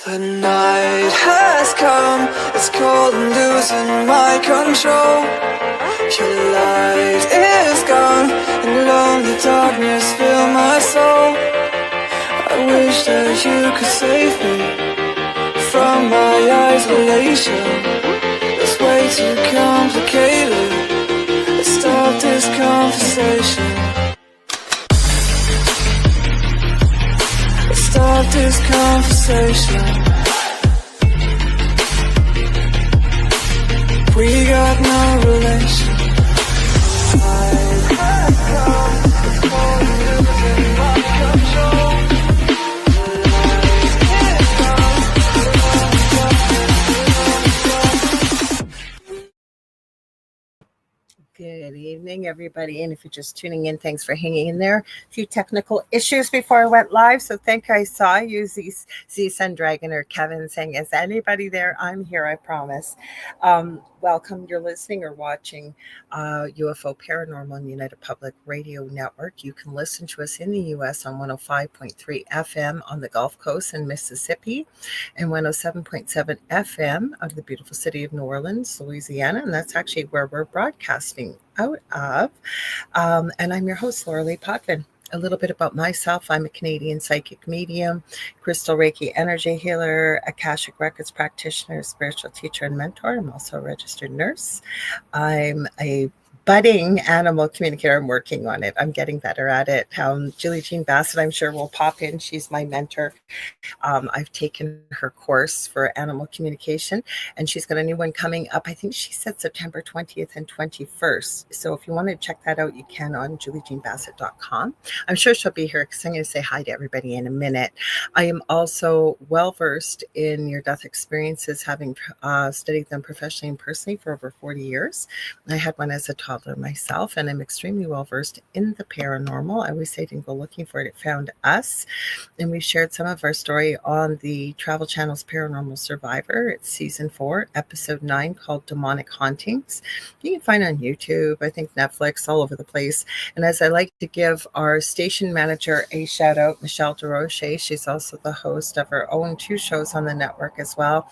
The night has come, it's cold and losing my control. Your light is gone, and lonely darkness fill my soul. I wish that you could save me from my isolation. It's way too complicated. Let's stop this conversation. Let's stop this conversation. We got no relation. Good evening, everybody. And if you're just tuning in, thanks for hanging in there. A few technical issues before I went live. So I saw you, Z Sun Dragon or Kevin saying, is anybody there? I'm here, I promise. Welcome. You're listening or watching UFO Paranormal and United Public Radio Network. You can listen to us in the U.S. on 105.3 FM on the Gulf Coast in Mississippi and 107.7 FM out of the beautiful city of New Orleans, Louisiana. And that's actually where we're broadcasting out of. And I'm your host, Lorilei Potvin. A little bit about myself. I'm a Canadian psychic medium, crystal Reiki energy healer, Akashic Records practitioner, spiritual teacher, and mentor. I'm also a registered nurse. I'm a budding animal communicator. I'm working on it. I'm getting better at it. Julie Jean Bassett, I'm sure, will pop in. She's my mentor. I've taken her course for animal communication, and she's got a new one coming up. I think she said September 20th and 21st. So if you want to check that out, you can on juliejeanbassett.com. I'm sure she'll be here because I'm going to say hi to everybody in a minute. I am also well-versed in near-death experiences, having studied them professionally and personally for over 40 years. I had one as a toddler myself, and I'm extremely well-versed in the paranormal. I always say didn't go looking for it, it found us. And we've shared some of our story on the Travel Channel's Paranormal Survivor. It's season 4, episode 9, called Demonic Hauntings. You can find on YouTube, I think Netflix, all over the place. And as I like to give our station manager a shout out, Michelle DeRoche, she's also the host of her own 2 shows on the network as well.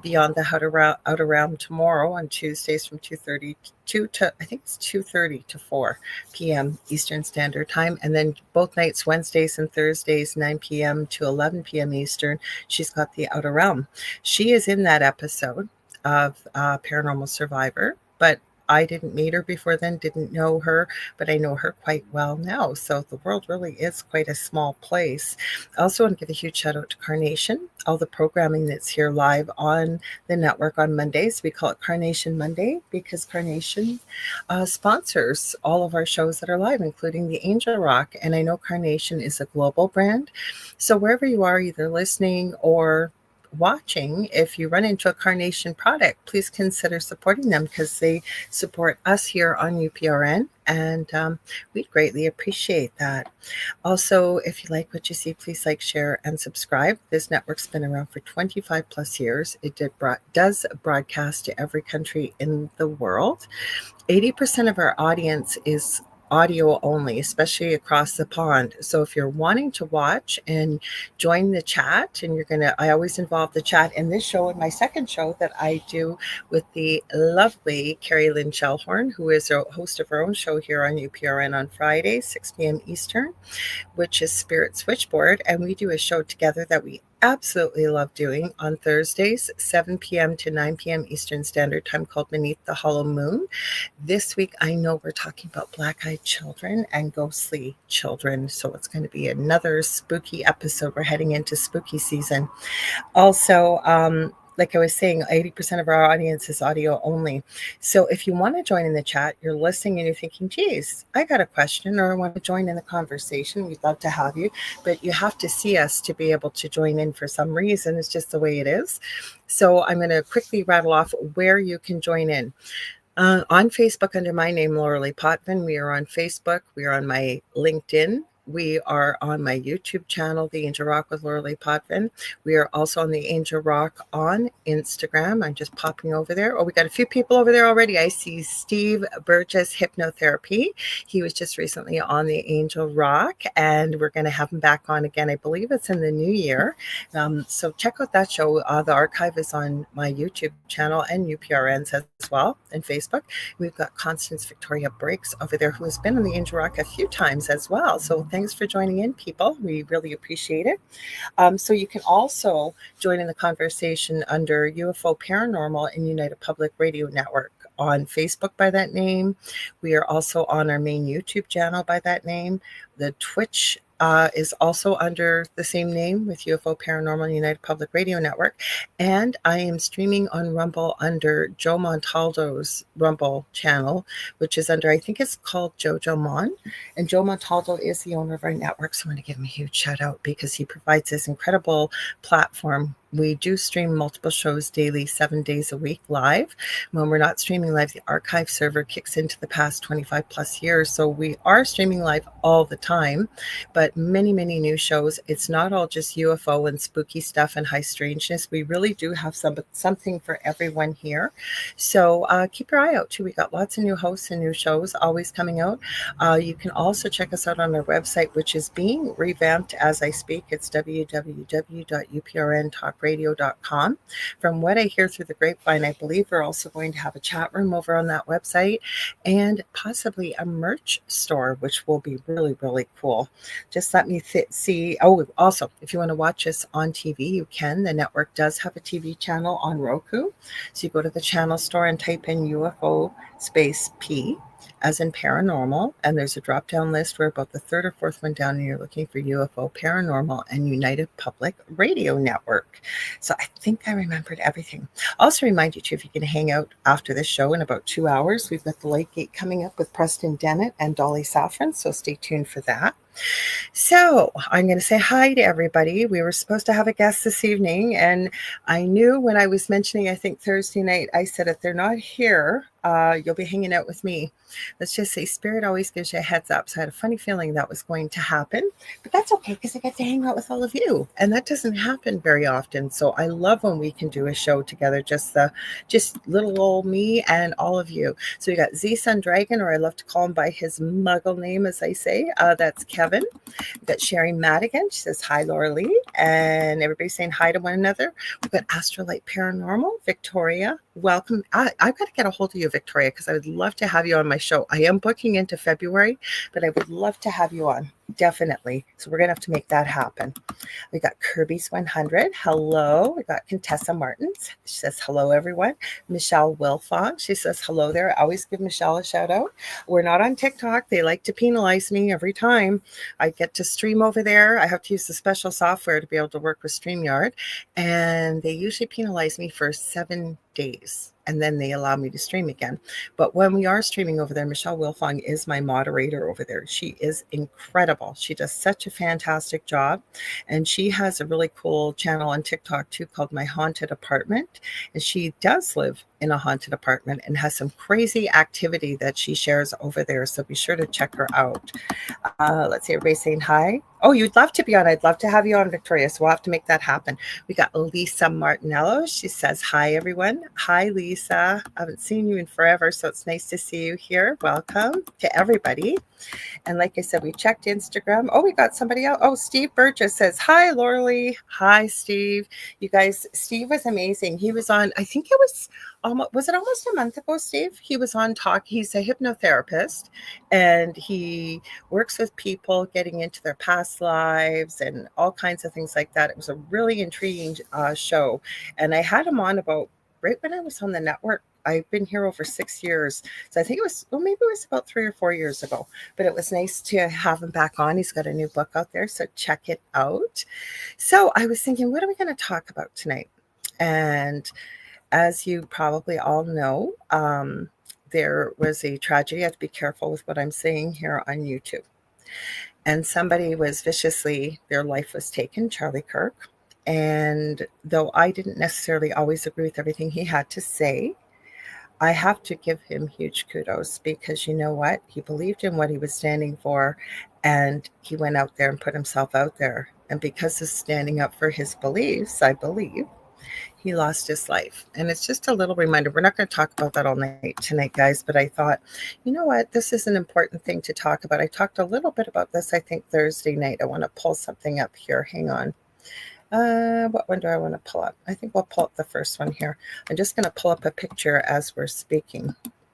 Beyond the Out Around tomorrow on Tuesdays from 2:30 to I think it's 2:30 to 4 p.m. Eastern Standard Time, and then both nights, Wednesdays and Thursdays, 9 p.m. to 11 p.m. Eastern, she's got the Outer Realm. She is in that episode of Paranormal Survivor, but I didn't meet her before then, didn't know her, but I know her quite well now. So the world really is quite a small place. I also want to give a huge shout out to Carnation, all the programming that's here live on the network on Mondays. We call it Carnation Monday because Carnation sponsors all of our shows that are live, including the Angel Rock. And I know Carnation is a global brand. So wherever you are, either listening or watching, if you run into a Carnation product, please consider supporting them because they support us here on UPRN, and we'd greatly appreciate that. Also, if you like what you see, please like, share, and subscribe. This network's been around for 25 plus years. It does broadcast to every country in the world. 80% of our audience is audio only, especially across the pond. So if you're wanting to watch and join the chat, and I always involve the chat in this show and my second show that I do with the lovely Carrie Lynn Shellhorn, who is a host of her own show here on UPRN on Fridays, 6 p.m. Eastern, which is Spirit Switchboard. And we do a show together that we absolutely love doing on Thursdays, 7 p.m. to 9 p.m. Eastern Standard Time, called Beneath the Hollow Moon. This week, I know we're talking about black-eyed children and ghostly children, so it's going to be another spooky episode. We're heading into spooky season. Also, like I was saying, 80% of our audience is audio only. So if you want to join in the chat, you're listening and you're thinking, geez, I got a question or I want to join in the conversation, we'd love to have you. But you have to see us to be able to join in for some reason. It's just the way it is. So I'm going to quickly rattle off where you can join in. On Facebook under my name, Lorilei Potvin. We are on Facebook. We are on my LinkedIn, We are on my YouTube channel, The Angel Rock with Lorilei Potvin. We are also on The Angel Rock on Instagram. I'm just popping over there. Oh, we got a few people over there already. I see Steve Burgess Hypnotherapy. He was just recently on The Angel Rock, and we're going to have him back on again. I believe it's in the new year. So check out that show. The archive is on my YouTube channel and UPRN's as well, and Facebook. We've got Constance Victoria Breaks over there, who has been on The Angel Rock a few times as well. So thanks for joining in, people. We really appreciate it. So you can also join in the conversation under UFO Paranormal and United Public Radio Network on Facebook by that name. We are also on our main YouTube channel by that name. The Twitch is also under the same name with UFO Paranormal United Public Radio Network. And I am streaming on Rumble under Joe Montaldo's Rumble channel, which is under, I think it's called Jojo Mon. And Joe Montaldo is the owner of our network. So I'm going to give him a huge shout out because he provides this incredible platform. We do stream multiple shows daily, 7 days a week live. When we're not streaming live, the archive server kicks into the past 25 plus years. So we are streaming live all the time, but many, many new shows. It's not all just UFO and spooky stuff and high strangeness. We really do have something for everyone here. So keep your eye out too. We got lots of new hosts and new shows always coming out. You can also check us out on our website, which is being revamped as I speak. It's www.uprntalkradio.com. From what I hear through the grapevine, I believe we're also going to have a chat room over on that website and possibly a merch store, which will be really, really cool. Just let me see. Oh, also, if you want to watch us on TV, you can. The network does have a TV channel on Roku. So you go to the channel store and type in UFO space P as in paranormal, and there's a drop-down list. We're about the third or fourth one down, and you're looking for UFO Paranormal and United Public Radio Network. So I think I remembered everything. Also remind you too, if you can hang out after this show in about 2 hours, we've got the Light Gate coming up with Preston Dennett and Dolly Saffron, so stay tuned for that. So I'm going to say hi to everybody. We were supposed to have a guest this evening, and I knew when I was mentioning, I think Thursday night, I said, if they're not here, you'll be hanging out with me. Let's just say Spirit always gives you a heads up. So I had a funny feeling that was going to happen, but that's okay because I get to hang out with all of you, and that doesn't happen very often. So I love when we can do a show together, just little old me and all of you. So we got Z Sun Dragon, or I love to call him by his muggle name, as I say. That's Kevin. We've got Sherry Madigan. She says hi, Lorilei, and everybody's saying hi to one another. We've got Astrolight Paranormal, Victoria. Welcome. I've got to get a hold of you, Victoria, because I would love to have you on my show. I am booking into February, but I would love to have you on. Definitely. So we're going to have to make that happen. We got Kirby's 100. Hello. We got Contessa Martins. She says hello, everyone. Michelle Wilfong. She says hello there. I always give Michelle a shout out. We're not on TikTok. They like to penalize me every time I get to stream over there. I have to use the special software to be able to work with StreamYard, and they usually penalize me for 7 days, and then they allow me to stream again. But when we are streaming over there, Michelle Wilfong is my moderator over there. She is incredible. She does such a fantastic job, and she has a really cool channel on TikTok too called My Haunted Apartment, and she does live in a haunted apartment and has some crazy activity that she shares over there, so be sure to check her out. Let's see, everybody's saying hi. Oh, you'd love to be on. I'd love to have you on, Victoria, so we'll have to make that happen. We got Lisa Martinello. She says hi, everyone. Hi, Lisa. I haven't seen you in forever, so it's nice to see you here. Welcome to everybody. And like I said, we checked Instagram. Oh, we got somebody else. Oh, Steve Burgess says, hi, Lorilei. Hi, Steve. You guys, Steve was amazing. He was on, I think it was almost a month ago, Steve? He was on talk. He's a hypnotherapist, and he works with people getting into their past lives and all kinds of things like that. It was a really intriguing show. And I had him on about right when I was on the network. I've been here over 6 years. So I think it was, maybe it was about 3 or 4 years ago, but it was nice to have him back on. He's got a new book out there, so check it out. So I was thinking, what are we going to talk about tonight? And as you probably all know, there was a tragedy. I have to be careful with what I'm saying here on YouTube. And somebody was their life was taken, Charlie Kirk. And though I didn't necessarily always agree with everything he had to say, I have to give him huge kudos, because you know what? He believed in what he was standing for, and he went out there and put himself out there. And because of standing up for his beliefs, I believe, he lost his life. And it's just a little reminder. We're not going to talk about that all night tonight, guys, but I thought, you know what? This is an important thing to talk about. I talked a little bit about this, I think, Thursday night. I want to pull something up here. Hang on. What one do I want to pull up? I think we'll pull up the first one here. I'm just going to pull up a picture as we're speaking.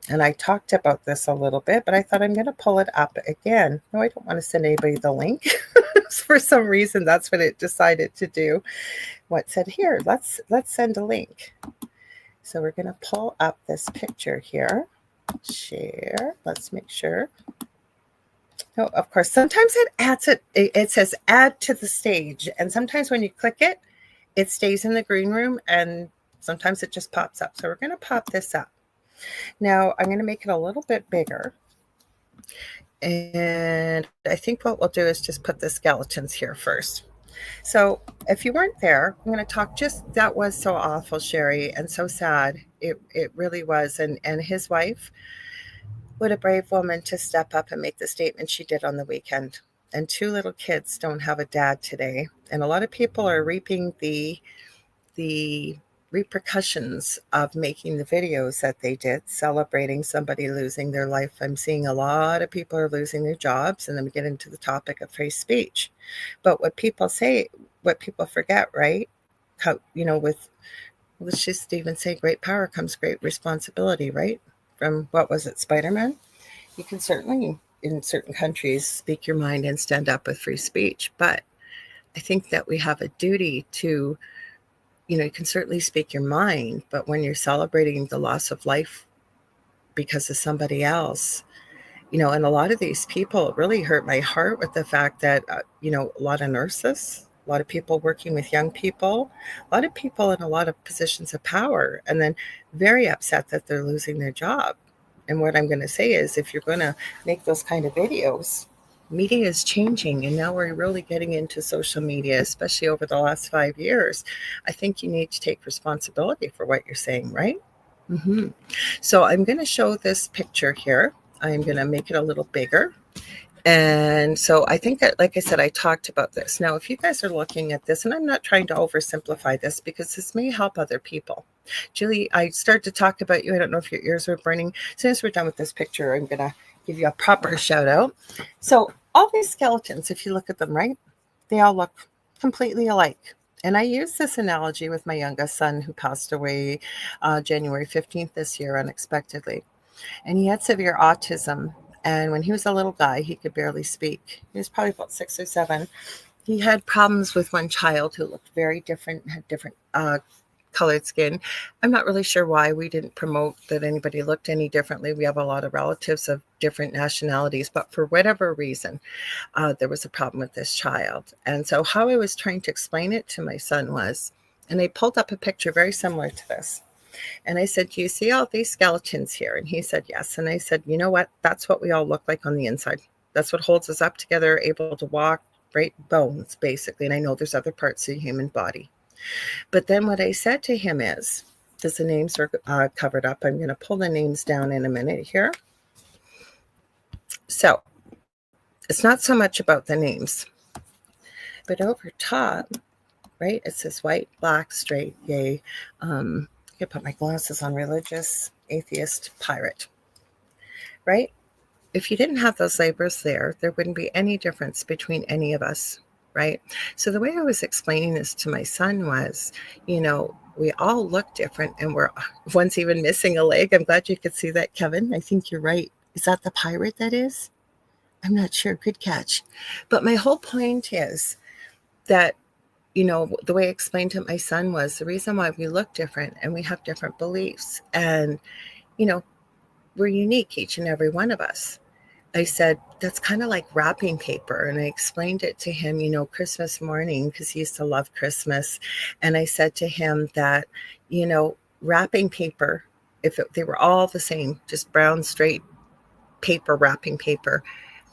And I talked about this a little bit, but I thought I'm going to pull it up again. No, I don't want to send anybody the link. For some reason, that's what it decided to do. What said here? Let's send a link. So we're going to pull up this picture here. Share. Let's make sure. No, of course, sometimes it adds it. It says add to the stage. And sometimes when you click it, it stays in the green room, and sometimes it just pops up. So we're going to pop this up. Now I'm going to make it a little bit bigger. And I think what we'll do is just put the skeletons here first. So if you weren't there, I'm going to talk that was so awful, Sherry, and so sad. It really was. And his wife, what a brave woman to step up and make the statement she did on the weekend. And 2 little kids don't have a dad today. And a lot of people are reaping the repercussions of making the videos that they did, celebrating somebody losing their life. I'm seeing a lot of people are losing their jobs, and then we get into the topic of free speech. But what people forget, right? How, let's just even say great power comes great responsibility, right? From, what was it, Spider-Man? You can certainly, in certain countries, speak your mind and stand up with free speech. But I think that we have a duty to, you can certainly speak your mind, but when you're celebrating the loss of life because of somebody else, and a lot of these people really hurt my heart with the fact that, a lot of nurses, a lot of people working with young people, a lot of people in a lot of positions of power, and then very upset that they're losing their job. And what I'm going to say is, if you're going to make those kind of videos, media is changing, and now we're really getting into social media, especially over the last 5 years. I think you need to take responsibility for what you're saying, right? So I'm going to show this picture here. I'm going to make it a little bigger. And so I think that, like I said, I talked about this. Now, if you guys are looking at this, and I'm not trying to oversimplify this because this may help other people. Julie, I started to talk about you. I don't know if your ears are burning. As soon as we're done with this picture, I'm going to give you a proper shout out. So all these skeletons, if you look at them, right, they all look completely alike. And I use this analogy with my youngest son, who passed away January 15th this year unexpectedly. And he had severe autism. And when he was a little guy, he could barely speak. He was probably about 6 or 7. He had problems with one child who looked very different, had different colored skin. I'm not really sure why we didn't promote that anybody looked any differently. We have a lot of relatives of different nationalities, but for whatever reason, there was a problem with this child. And so how I was trying to explain it to my son was, and they pulled up a picture very similar to this. And I said, do you see all these skeletons here? And he said, yes. And I said, you know what? That's what we all look like on the inside. That's what holds us up together, able to walk, right? Bones, basically. And I know there's other parts of the human body. But then what I said to him is, because the names are covered up, I'm going to pull the names down in a minute here. So it's not so much about the names, but over top, right, it says white, black, straight, gay, I put my glasses on, religious, atheist, pirate, right? If you didn't have those labels there wouldn't be any difference between any of us, right? So the way I was explaining this to my son was, we all look different, and one's even missing a leg. I'm glad you could see that, Kevin. I think you're right. Is that the pirate that is? I'm not sure. Good catch. But my whole point is that, the way I explained to my son was the reason why we look different and we have different beliefs. And, we're unique, each and every one of us. I said, that's kind of like wrapping paper. And I explained it to him, Christmas morning, because he used to love Christmas. And I said to him that, wrapping paper, they were all the same, just brown, straight paper, wrapping paper,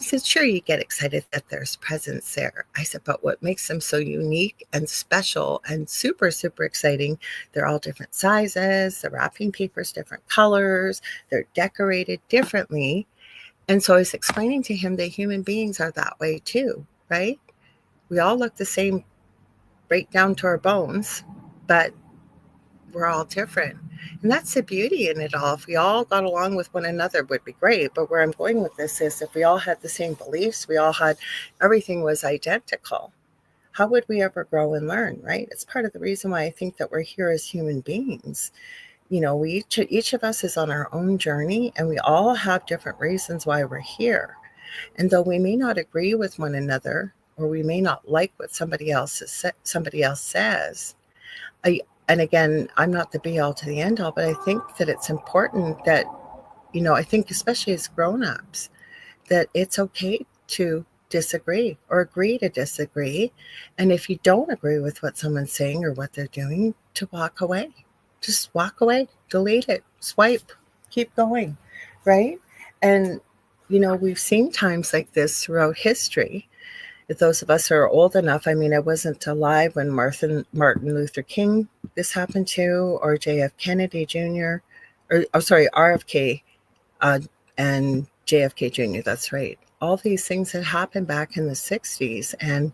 He said, sure, you get excited that there's presents there. I said, but what makes them so unique and special and super, super exciting, they're all different sizes, the wrapping paper's different colors, they're decorated differently. And so I was explaining to him that human beings are that way too, right? We all look the same right down to our bones, but we're all different. And that's the beauty in it all. If we all got along with one another, it would be great. But where I'm going with this is if we all had the same beliefs, we all had, everything was identical, how would we ever grow and learn, right? It's part of the reason why I think that we're here as human beings. You know, each of us is on our own journey, and we all have different reasons why we're here. And though we may not agree with one another, or we may not like what somebody else says, I and again, I'm not the be all to the end all, but I think that it's important that, you know, I think especially as grown-ups, that it's okay to disagree or agree to disagree. And if you don't agree with what someone's saying or what they're doing, to walk away. Just walk away, delete it, swipe, keep going, right? And, you know, we've seen times like this throughout history. If those of us who are old enough, I mean, I wasn't alive when Martin Luther King this happened to, or JF Kennedy Jr., or oh, sorry, RFK and JFK Jr., that's right. All these things that happened back in the 60s. And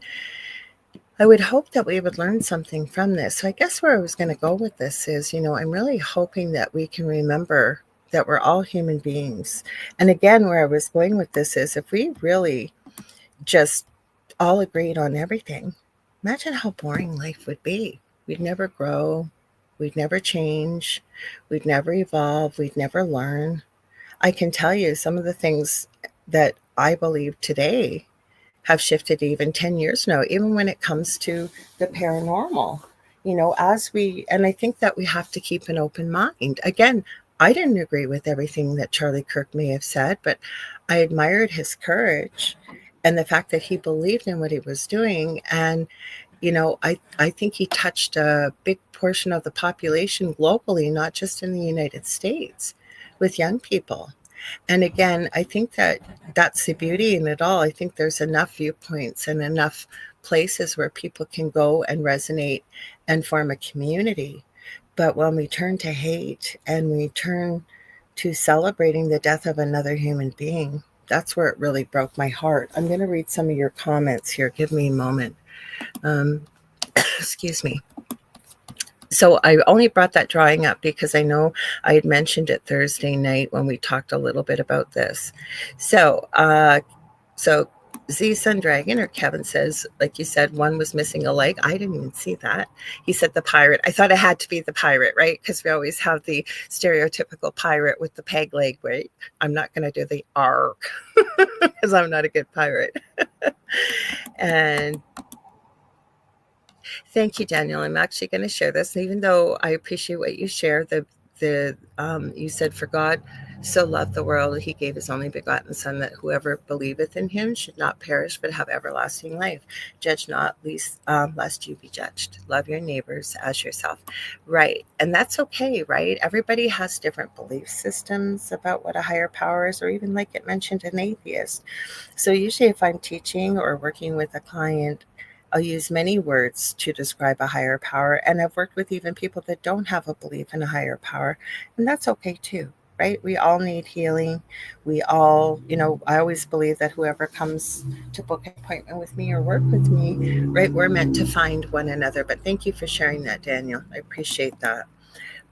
I would hope that we would learn something from this. So I guess where I was going to go with this is, you know, I'm really hoping that we can remember that we're all human beings. And again, where I was going with this is if we really just all agreed on everything, imagine how boring life would be. We'd never grow. We'd never change. We'd never evolve. We'd never learn. I can tell you some of the things that I believe today have shifted even 10 years now, even when it comes to the paranormal. You know, and I think that we have to keep an open mind. Again, I didn't agree with everything that Charlie Kirk may have said, but I admired his courage and the fact that he believed in what he was doing. And, you know, I think he touched a big portion of the population globally, not just in the United States, with young people. And again, I think that that's the beauty in it all. I think there's enough viewpoints and enough places where people can go and resonate and form a community. But when we turn to hate and we turn to celebrating the death of another human being, that's where it really broke my heart. I'm going to read some of your comments here. Give me a moment. Excuse me. So I only brought that drawing up because I know I had mentioned it Thursday night when we talked a little bit about this. So Z Sun Dragon, or Kevin, says, like you said, one was missing a leg. I didn't even see that. He said the pirate. I thought it had to be the pirate, right? Because we always have the stereotypical pirate with the peg leg, right? I'm not going to do the R because I'm not a good pirate. And thank you, Daniel. I'm actually going to share this, even though I appreciate what you share. You said, "For God so loved the world, he gave his only begotten Son, that whoever believeth in him should not perish, but have everlasting life. Judge not, lest you be judged. Love your neighbors as yourself." Right, and that's okay, right? Everybody has different belief systems about what a higher power is, or even, like it mentioned, an atheist. So usually, if I'm teaching or working with a client, I'll use many words to describe a higher power. And I've worked with even people that don't have a belief in a higher power. And that's okay too, right? We all need healing. We all, you know, I always believe that whoever comes to book an appointment with me or work with me, right, we're meant to find one another. But thank you for sharing that, Daniel. I appreciate that.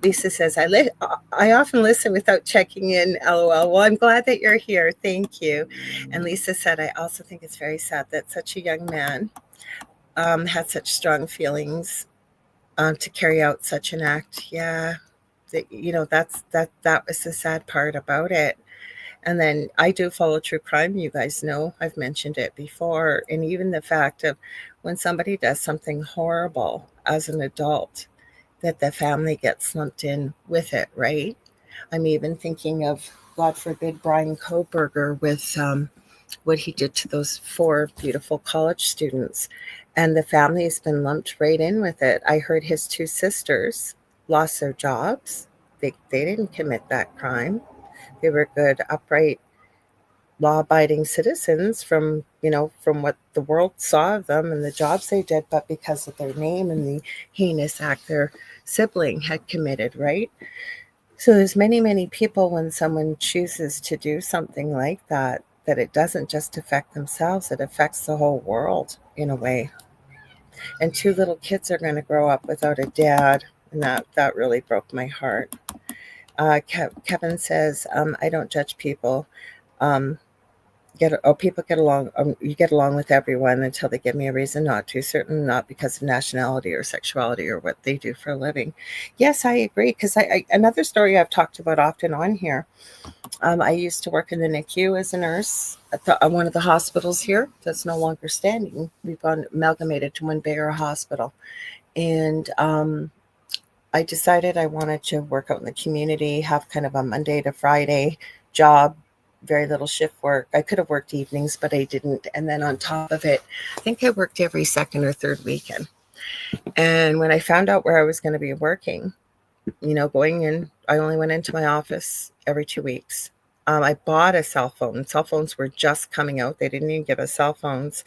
Lisa says, I often listen without checking in, LOL. Well, I'm glad that you're here. Thank you. And Lisa said, I also think it's very sad that such a young man had such strong feelings to carry out such an act. Yeah, you know, that was the sad part about it. And then I do follow true crime. You guys know I've mentioned it before. And even the fact of when somebody does something horrible as an adult, that the family gets lumped in with it, right? I'm even thinking of, God forbid, Brian Koberger with what he did to those 4 beautiful college students. And the family has been lumped right in with it. I heard his 2 sisters lost their jobs. They didn't commit that crime. They were good, upright law-abiding citizens from, from what the world saw of them and the jobs they did, but because of their name and the heinous act their sibling had committed, right? So there's many, many people when someone chooses to do something like that, that it doesn't just affect themselves, it affects the whole world in a way. And two little kids are going to grow up without a dad, and that really broke my heart. Kevin says, I don't judge people. Um, People get along. You get along with everyone until they give me a reason not to. Certainly not because of nationality or sexuality or what they do for a living. Yes, I agree. Because another story I've talked about often on here. I used to work in the NICU as a nurse at one of the hospitals here that's no longer standing. We've gone amalgamated to one bigger hospital, and I decided I wanted to work out in the community, have kind of a Monday to Friday job, very little shift work. I could have worked evenings, but I didn't. And then on top of it, I think I worked every second or third weekend. And when I found out where I was going to be working, going in, I only went into my office every 2 weeks. I bought a cell phone. Cell phones were just coming out. They didn't even give us cell phones.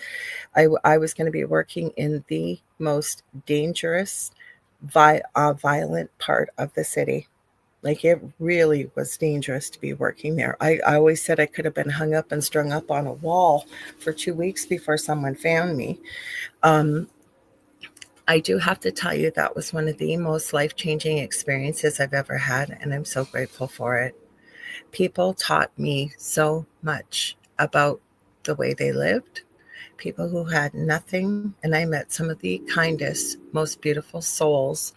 I was going to be working in the most dangerous, violent part of the city. Like, it really was dangerous to be working there. I always said I could have been hung up and strung up on a wall for 2 weeks before someone found me. I do have to tell you that was one of the most life-changing experiences I've ever had, and I'm so grateful for it. People taught me so much about the way they lived, people who had nothing, and I met some of the kindest, most beautiful souls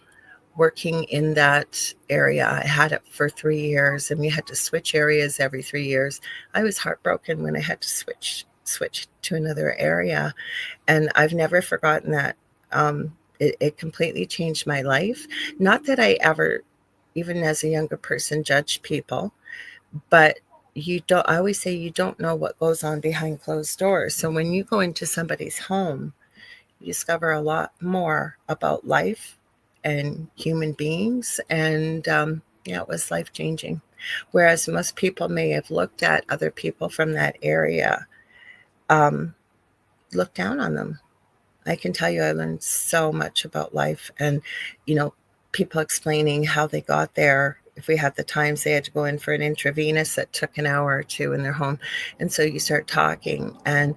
working in that area. I had it for 3 years, and we had to switch areas every 3 years. I was heartbroken when I had to switch to another area, and I've never forgotten that. It completely changed my life. Not that I ever, even as a younger person, judged people, but you don't. I always say you don't know what goes on behind closed doors. So when you go into somebody's home, you discover a lot more about life and human beings. And yeah, it was life changing. Whereas most people may have looked at other people from that area, um, looked down on them. I can tell you, I learned so much about life, and, you know, people explaining how they got there. If we had the times they had to go in for an intravenous that took an hour or two in their home. And so you start talking, and,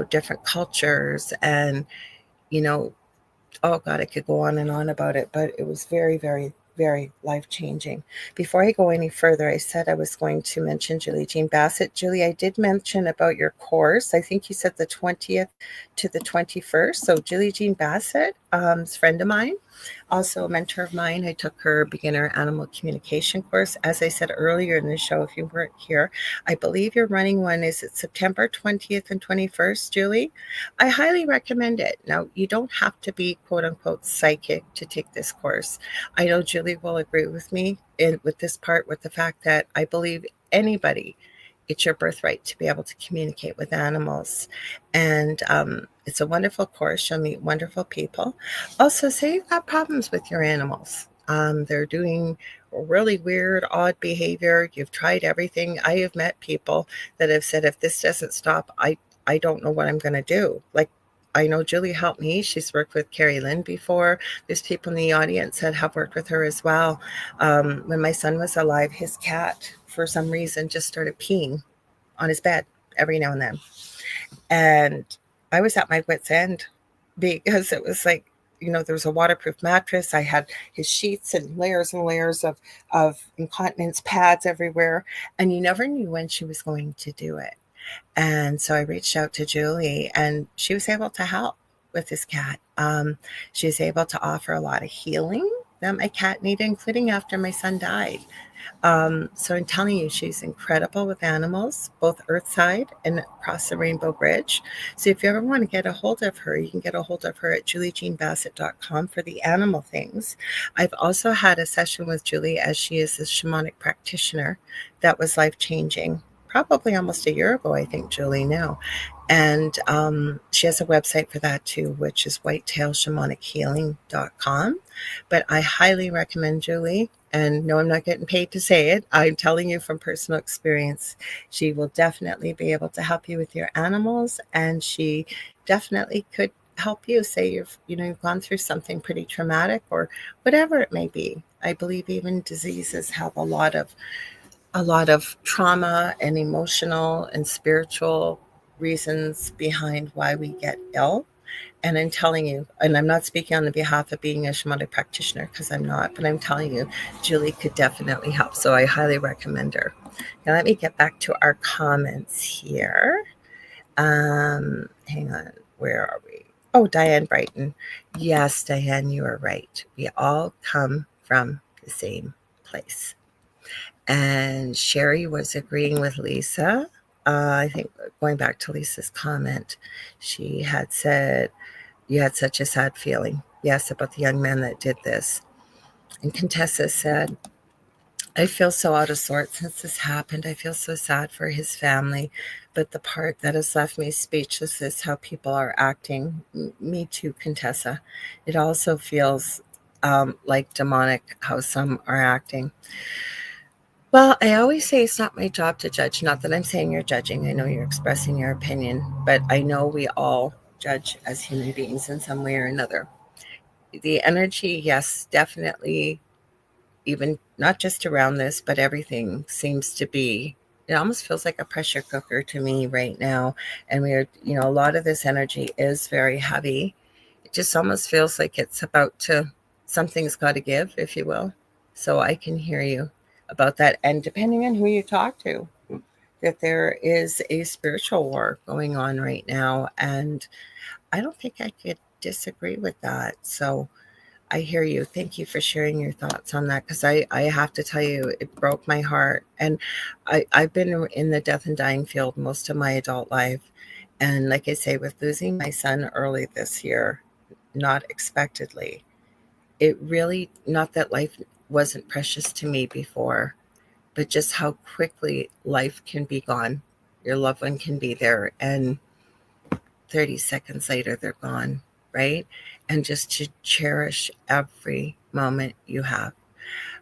different cultures, and, you know, oh God, I could go on about it, but it was very, very, very life changing. Before I go any further, I said I was going to mention Julie Jean Bassett. Julie, I did mention about your course. I think you said the 20th to the 21st. So Julie Jean Bassett, is a friend of mine, also a mentor of mine. I took her beginner animal communication course. As I said earlier in the show, if you weren't here, I believe you're running one. Is it September 20th and 21st, Julie? I highly recommend it. Now, you don't have to be quote unquote psychic to take this course. I know Julie will agree with me with this part, with the fact that I believe anybody, it's your birthright to be able to communicate with animals. And it's a wonderful course. You'll meet wonderful people. Also, say you've got problems with your animals. They're doing really weird, odd behavior. You've tried everything. I have met people that have said, if this doesn't stop, I don't know what I'm going to do. Like, I know Julie helped me. She's worked with Carrie Lynn before. There's people in the audience that have worked with her as well. When my son was alive, his cat, for some reason, just started peeing on his bed every now and then. And I was at my wit's end, because it was like, there was a waterproof mattress. I had his sheets and layers of incontinence pads everywhere. And you never knew when she was going to do it. And so I reached out to Julie, and she was able to help with this cat. She was able to offer a lot of healing that my cat needed, including after my son died. So I'm telling you, she's incredible with animals, both Earthside and across the Rainbow Bridge. So if you ever want to get a hold of her, you can get a hold of her at juliejeanbassett.com for the animal things. I've also had a session with Julie, as she is a shamanic practitioner, that was life-changing. Probably almost a year ago, I think, Julie, now. And she has a website for that too, which is whitetailshamanichealing.com. But I highly recommend Julie. And no, I'm not getting paid to say it. I'm telling you from personal experience. She will definitely be able to help you with your animals, and she definitely could help you. Say you've gone through something pretty traumatic or whatever it may be. I believe even diseases have a lot of trauma and emotional and spiritual reasons behind why we get ill. And I'm telling you, and I'm not speaking on the behalf of being a shamanic practitioner because I'm not, but I'm telling you, Julie could definitely help. So I highly recommend her. Now, let me get back to our comments here. Hang on, where are we? Oh, Diane Brighton. Yes, Diane, you are right. We all come from the same place. And Sherry was agreeing with Lisa. I think going back to Lisa's comment, she had said, you had such a sad feeling. Yes, about the young man that did this. And Contessa said, I feel so out of sorts since this happened. I feel so sad for his family. But the part that has left me speechless is how people are acting. Me too, Contessa. It also feels like demonic how some are acting. Well, I always say it's not my job to judge. Not that I'm saying you're judging. I know you're expressing your opinion, but I know we all judge as human beings in some way or another. The energy, yes, definitely, even not just around this, but everything seems to be, it almost feels like a pressure cooker to me right now. And a lot of this energy is very heavy. It just almost feels like it's about to, something's got to give, if you will. So I can hear you about that. And depending on who you talk to, that there is a spiritual war going on right now. And I don't think I could disagree with that. So I hear you. Thank you for sharing your thoughts on that, because I have to tell you, it broke my heart. And I've been in the death and dying field most of my adult life. And like I say, with losing my son early this year, not expectedly, it really, not that life wasn't precious to me before, but just how quickly life can be gone. Your loved one can be there, and 30 seconds later, they're gone, right? And just to cherish every moment you have.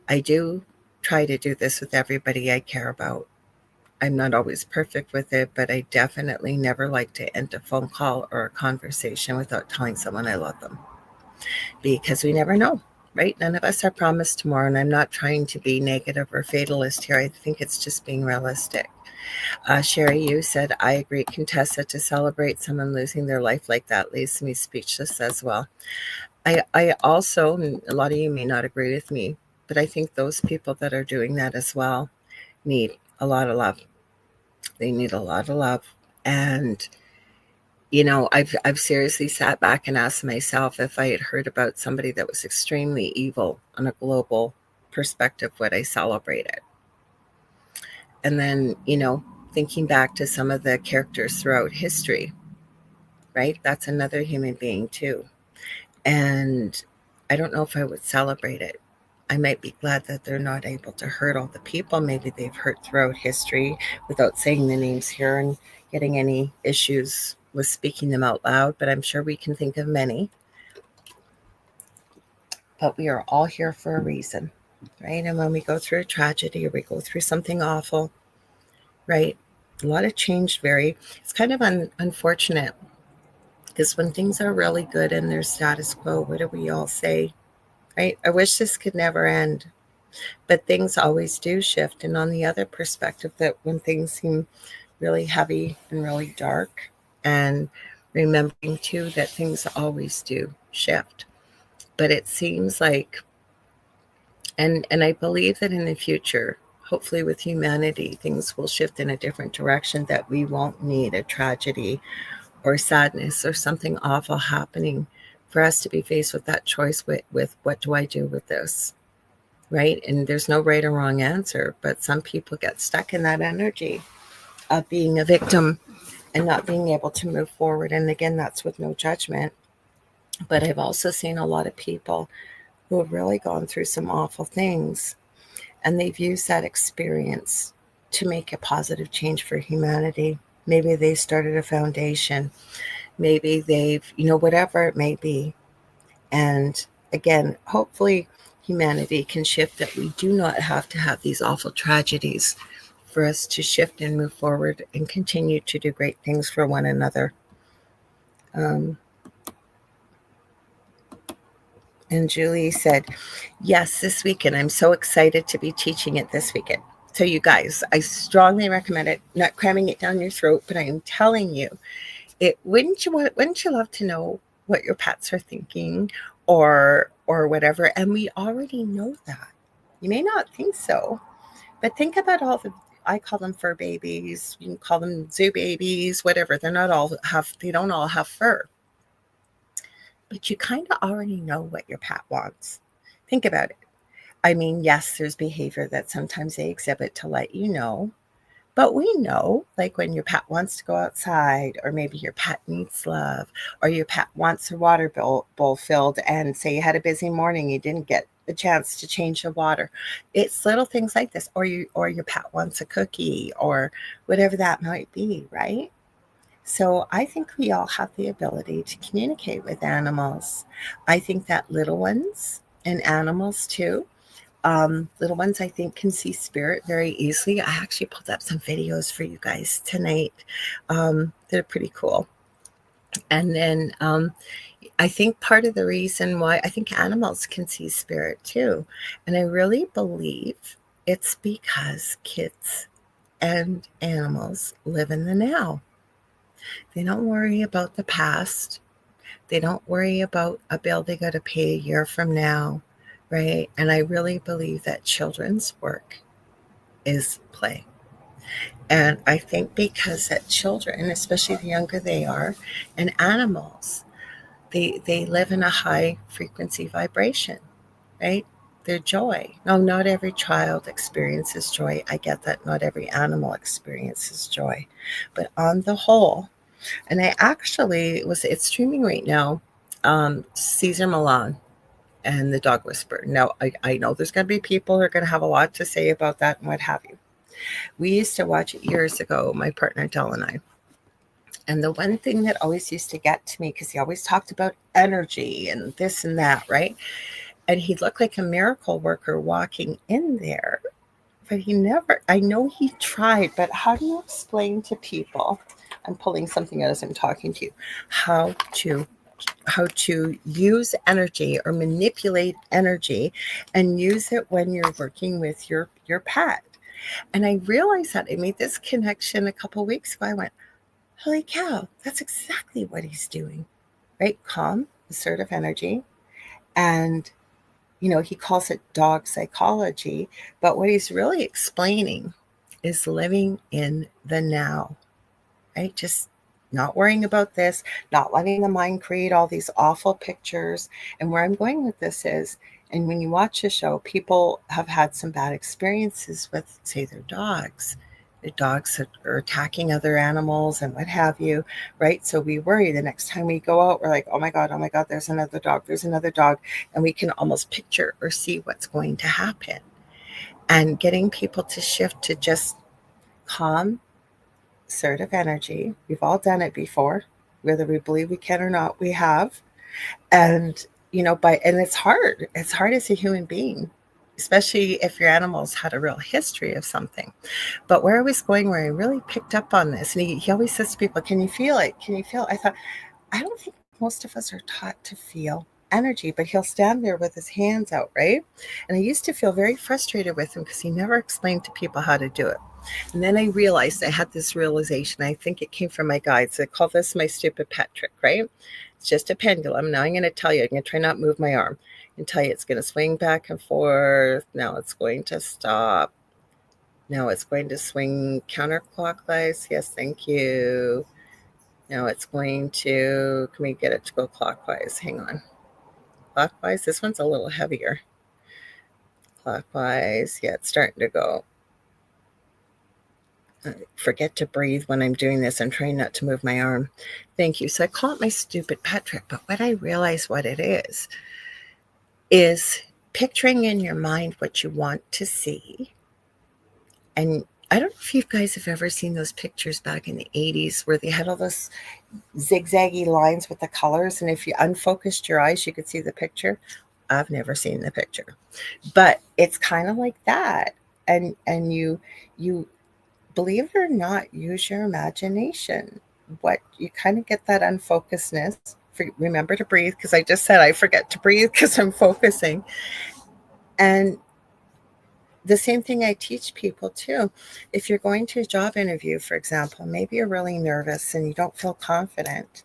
I do try to do this with everybody I care about. I'm not always perfect with it, but I definitely never like to end a phone call or a conversation without telling someone I love them, because we never know, right? None of us are promised tomorrow, and I'm not trying to be negative or fatalist here. I think it's just being realistic. Sherry, you said, I agree, Contessa, to celebrate someone losing their life like that leaves me speechless as well. I also, and a lot of you may not agree with me, but I think those people that are doing that as well need a lot of love. They need a lot of love. And I've seriously sat back and asked myself, if I had heard about somebody that was extremely evil on a global perspective, would I celebrate it? And then, thinking back to some of the characters throughout history, right? That's another human being too. And I don't know if I would celebrate it. I might be glad that they're not able to hurt all the people maybe they've hurt throughout history, without saying the names here and getting any issues with speaking them out loud, but I'm sure we can think of many. But we are all here for a reason, right? And when we go through a tragedy or we go through something awful, right? A lot of change, it's kind of unfortunate, because when things are really good and they're status quo, what do we all say, right? I wish this could never end. But things always do shift. And on the other perspective, that when things seem really heavy and really dark, and remembering too that things always do shift. But it seems like, and I believe that in the future, hopefully with humanity, things will shift in a different direction, that we won't need a tragedy or sadness or something awful happening for us to be faced with that choice with what do I do with this? Right? And there's no right or wrong answer, but some people get stuck in that energy of being a victim and not being able to move forward. And again, that's with no judgment. But I've also seen a lot of people who have really gone through some awful things, and they've used that experience to make a positive change for humanity. Maybe they started a foundation. Maybe they've, whatever it may be. And again, hopefully humanity can shift, that we do not have to have these awful tragedies for us to shift and move forward and continue to do great things for one another. And Julie said, yes, this weekend. I'm so excited to be teaching it this weekend. So you guys, I strongly recommend it. Not cramming it down your throat, but I am telling you, wouldn't you love to know what your pets are thinking, or whatever? And we already know that. You may not think so, but think about all the, I call them fur babies, you can call them zoo babies, whatever. They don't all have fur. But you kind of already know what your pet wants. Think about it. I mean, yes, there's behavior that sometimes they exhibit to let you know. But we know, like when your pet wants to go outside, or maybe your pet needs love, or your pet wants a water bowl filled, and say you had a busy morning, you didn't get a chance to change the water. It's little things like this, or your pet wants a cookie, or whatever that might be, right? So I think we all have the ability to communicate with animals. I think that little ones and animals too, little ones, I think, can see spirit very easily. I actually pulled up some videos for you guys tonight. They're pretty cool. And then I think part of the reason why I think animals can see spirit too, and I really believe it's because kids and animals live in the now. They don't worry about the past. They don't worry about a bill they got to pay a year from now, right? And I really believe that children's work is play. And I think because that children, especially the younger they are, and animals, they live in a high frequency vibration, right? Their joy. No, not every child experiences joy. I get that not every animal experiences joy. But on the whole, and I actually it's streaming right now, Caesar Milan and the Dog Whisperer. Now, I know there's going to be people who are going to have a lot to say about that and what have you. We used to watch it years ago, my partner Del and I. And the one thing that always used to get to me, because he always talked about energy and this and that, right? And he looked like a miracle worker walking in there. But he never, I know he tried, but how do you explain to people? I'm pulling something out as I'm talking to you. How to use energy or manipulate energy and use it when you're working with your pet. And I realized that I made this connection a couple of weeks ago. I went, holy cow, that's exactly what he's doing, right? Calm, assertive energy. And, he calls it dog psychology. But what he's really explaining is living in the now, right? Just not worrying about this, not letting the mind create all these awful pictures. And where I'm going with this is, and when you watch the show, people have had some bad experiences with, say, their dogs. The dogs are attacking other animals and what have you, right? So we worry the next time we go out, we're like, oh my God, there's another dog. And we can almost picture or see what's going to happen. And getting people to shift to just calm, assertive energy. We've all done it before, whether we believe we can or not, we have. And, and it's hard. It's hard as a human being, especially if your animal's had a real history of something. But where I was going, where I really picked up on this, and he always says to people, can you feel it? Can you feel it? I thought, I don't think most of us are taught to feel energy, but he'll stand there with his hands out, right? And I used to feel very frustrated with him because he never explained to people how to do it. And then I realized, I had this realization. I think it came from my guides. I call this my stupid pet trick, right? It's just a pendulum. Now I'm going to tell you, I'm going to try not to move my arm and tell you it's going to swing back and forth. Now it's going to stop. Now it's going to swing counterclockwise. Yes, thank you. Now it's going to, can we get it to go clockwise? Hang on. Clockwise. This one's a little heavier. Clockwise. Yeah, it's starting to go. I forget to breathe when I'm doing this. I'm trying not to move my arm. Thank you. So I call it my stupid pet trick. But what I realize what it is picturing in your mind what you want to see. And I don't know if you guys have ever seen those pictures back in the 80s where they had all those zigzaggy lines with the colors, and if you unfocused your eyes, you could see the picture. I've never seen the picture, but it's kind of like that. And you believe it or not, use your imagination. What you kind of get that unfocusedness. Remember to breathe, because I just said I forget to breathe because I'm focusing. And the same thing I teach people too. If you're going to a job interview, for example, maybe you're really nervous and you don't feel confident.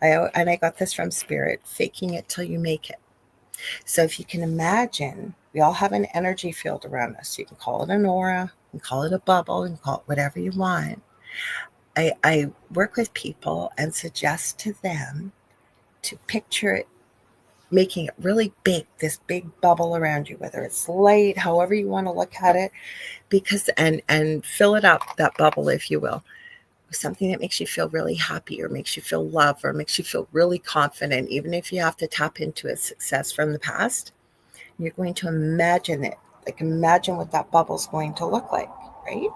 I got this from Spirit, faking it till you make it. So if you can imagine, we all have an energy field around us. You can call it an aura, you can call it a bubble, you can call it whatever you want. I work with people and suggest to them to picture it, making it really big, this big bubble around you, whether it's light, however you want to look at it, because and fill it up, that bubble, if you will, with something that makes you feel really happy or makes you feel love or makes you feel really confident, even if you have to tap into a success from the past. You're going to imagine it, like imagine what that bubble's going to look like, right?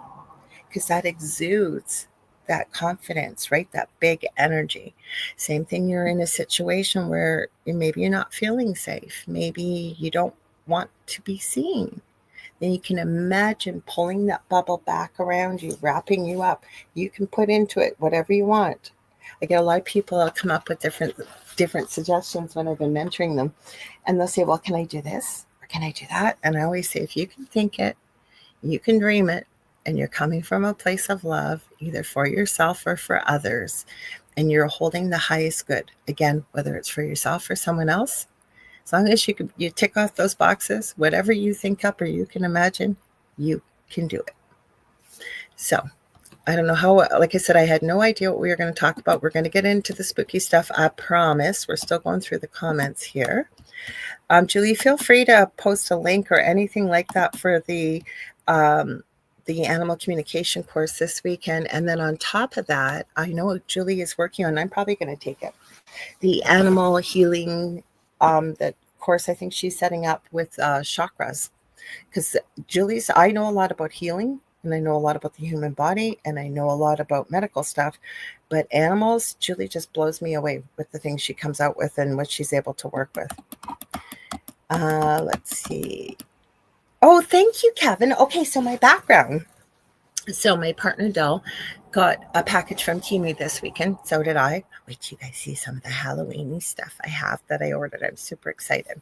Because that exudes that confidence, right? That big energy. Same thing, you're in a situation where maybe you're not feeling safe. Maybe you don't want to be seen. Then you can imagine pulling that bubble back around you, wrapping you up. You can put into it whatever you want. I get a lot of people come up with different suggestions when I've been mentoring them. And they'll say, well, can I do this? Or can I do that? And I always say, if you can think it, you can dream it, and you're coming from a place of love, either for yourself or for others, and you're holding the highest good, again, whether it's for yourself or someone else, as long as you tick off those boxes, whatever you think up or you can imagine, you can do it. So I don't know how, like I said, I had no idea what we were going to talk about. We're going to get into the spooky stuff, I promise. We're still going through the comments here. Julie, feel free to post a link or anything like that for the animal communication course this weekend. And then on top of that, I know Julie is working on, I'm probably going to take it, the animal healing, that course I think she's setting up with chakras. Because I know a lot about healing, and I know a lot about the human body, and I know a lot about medical stuff. But animals, Julie just blows me away with the things she comes out with and what she's able to work with. Let's see. Oh, thank you, Kevin. Okay, so my background. So my partner, Dell, got a package from Temu this weekend. So did I. Wait till you guys see some of the Halloween-y stuff I have that I ordered. I'm super excited.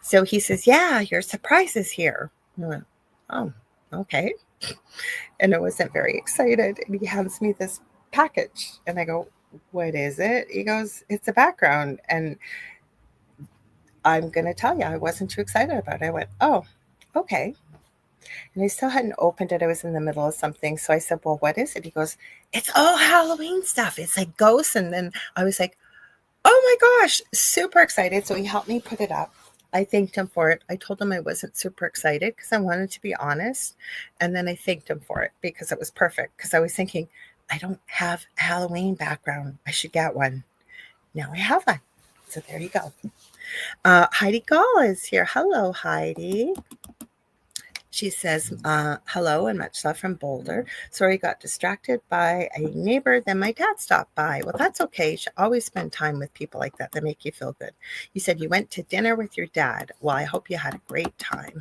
So he says, yeah, your surprise is here. And I went, oh, okay. And I wasn't very excited. And he hands me this package. And I go, what is it? He goes, it's a background. And I'm going to tell you, I wasn't too excited about it. I went, oh, okay. And I still hadn't opened it. I was in the middle of something. So I said, well, what is it? He goes, it's all Halloween stuff. It's like ghosts. And then I was like, oh my gosh, super excited. So he helped me put it up. I thanked him for it. I told him I wasn't super excited because I wanted to be honest. And then I thanked him for it because it was perfect. Because I was thinking, I don't have a Halloween background. I should get one. Now I have one. So there you go. Heidi Gall is here. Hello, Heidi. She says, hello and much love from Boulder. Sorry, got distracted by a neighbor. Then my dad stopped by. Well, that's okay. You should always spend time with people like that make you feel good. You said you went to dinner with your dad. Well, I hope you had a great time.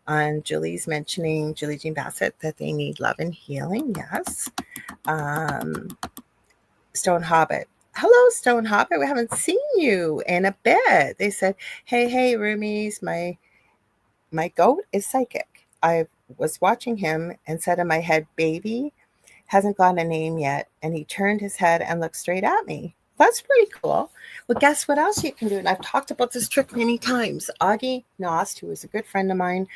And Julie's mentioning, Julie Jean Bassett, that they need love and healing. Yes. Stone Hobbit. Hello, Stone Hobbit. We haven't seen you in a bit. They said, hey, roomies, my goat is psychic. I was watching him and said in my head, baby, hasn't got a name yet. And he turned his head and looked straight at me. That's pretty cool. Well, guess what else you can do? And I've talked about this trick many times. Augie Nost, who is a good friend of mine,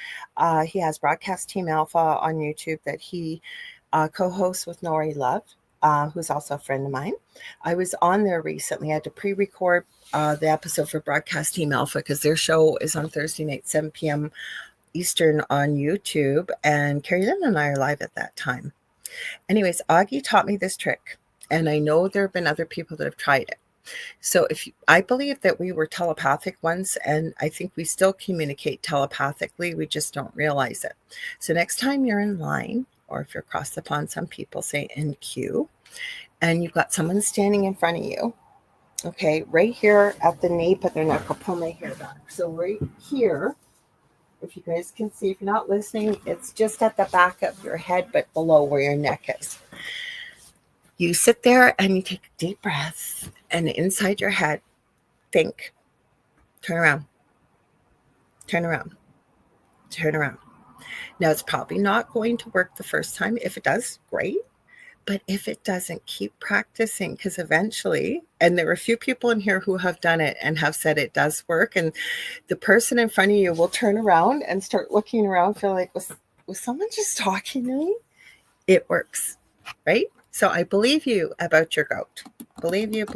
he has Broadcast Team Alpha on YouTube that he co-hosts with Nori Love, who's also a friend of mine. I was on there recently. I had to pre-record the episode for Broadcast Team Alpha because their show is on Thursday night, 7 p.m. Eastern on YouTube, and Carrie Lynn and I are live at that time. Anyways, Augie taught me this trick, and I know there have been other people that have tried it. So I believe that we were telepathic once, and I think we still communicate telepathically. We just don't realize it. So next time you're in line, or if you're across the pond, some people say NQ, and you've got someone standing in front of you. Okay, right here at the nape of their neck. I'll pull my hair back. So right here, if you guys can see, if you're not listening, it's just at the back of your head, but below where your neck is. You sit there and you take a deep breath, and inside your head, think, turn around, turn around, turn around. Now, it's probably not going to work the first time. If it does, great. But if it doesn't, keep practicing, because eventually, and there are a few people in here who have done it and have said it does work, and the person in front of you will turn around and start looking around, feel like, was someone just talking to me? It works, right? So I believe you about your goat. Believe you.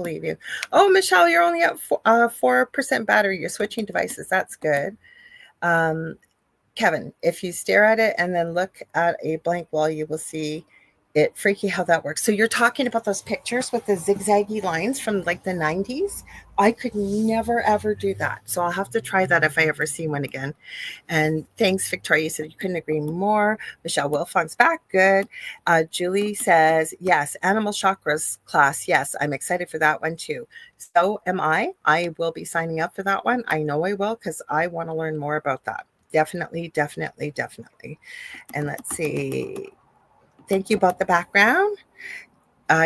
Oh, Michelle, you're only at 4% battery. You're switching devices. That's good. Kevin, if you stare at it and then look at a blank wall, you will see it. Freaky how that works. So you're talking about those pictures with the zigzaggy lines from like the 90s. I could never, ever do that. So I'll have to try that if I ever see one again. And thanks, Victoria. You said you couldn't agree more. Michelle Wilfong's back. Good. Julie says, yes, animal chakras class. Yes, I'm excited for that one too. So am I. I will be signing up for that one. I know I will, because I want to learn more about that. Definitely. And let's see. Thank you about the background.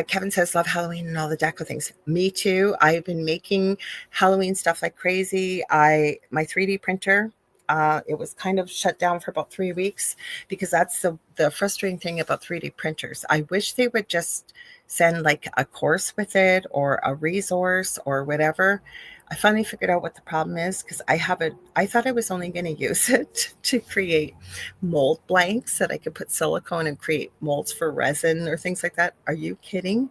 Kevin says, love Halloween and all the deco things. Me too. I've been making Halloween stuff like crazy. My 3D printer, it was kind of shut down for about 3 weeks, because that's the frustrating thing about 3D printers. I wish they would just send like a course with it or a resource or whatever. I finally figured out what the problem is, because I thought I was only going to use it to create mold blanks that I could put silicone and create molds for resin or things like that. Are you kidding?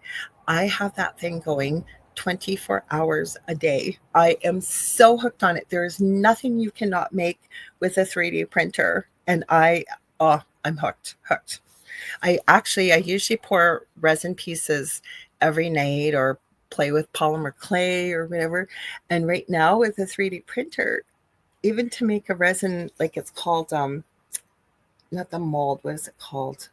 I have that thing going 24 hours a day. I am so hooked on it. There is nothing you cannot make with a 3D printer. And I'm hooked. I usually pour resin pieces every night, or play with polymer clay or whatever. And right now with a 3D printer, even to make a resin, like it's called, not the mold, what is it called?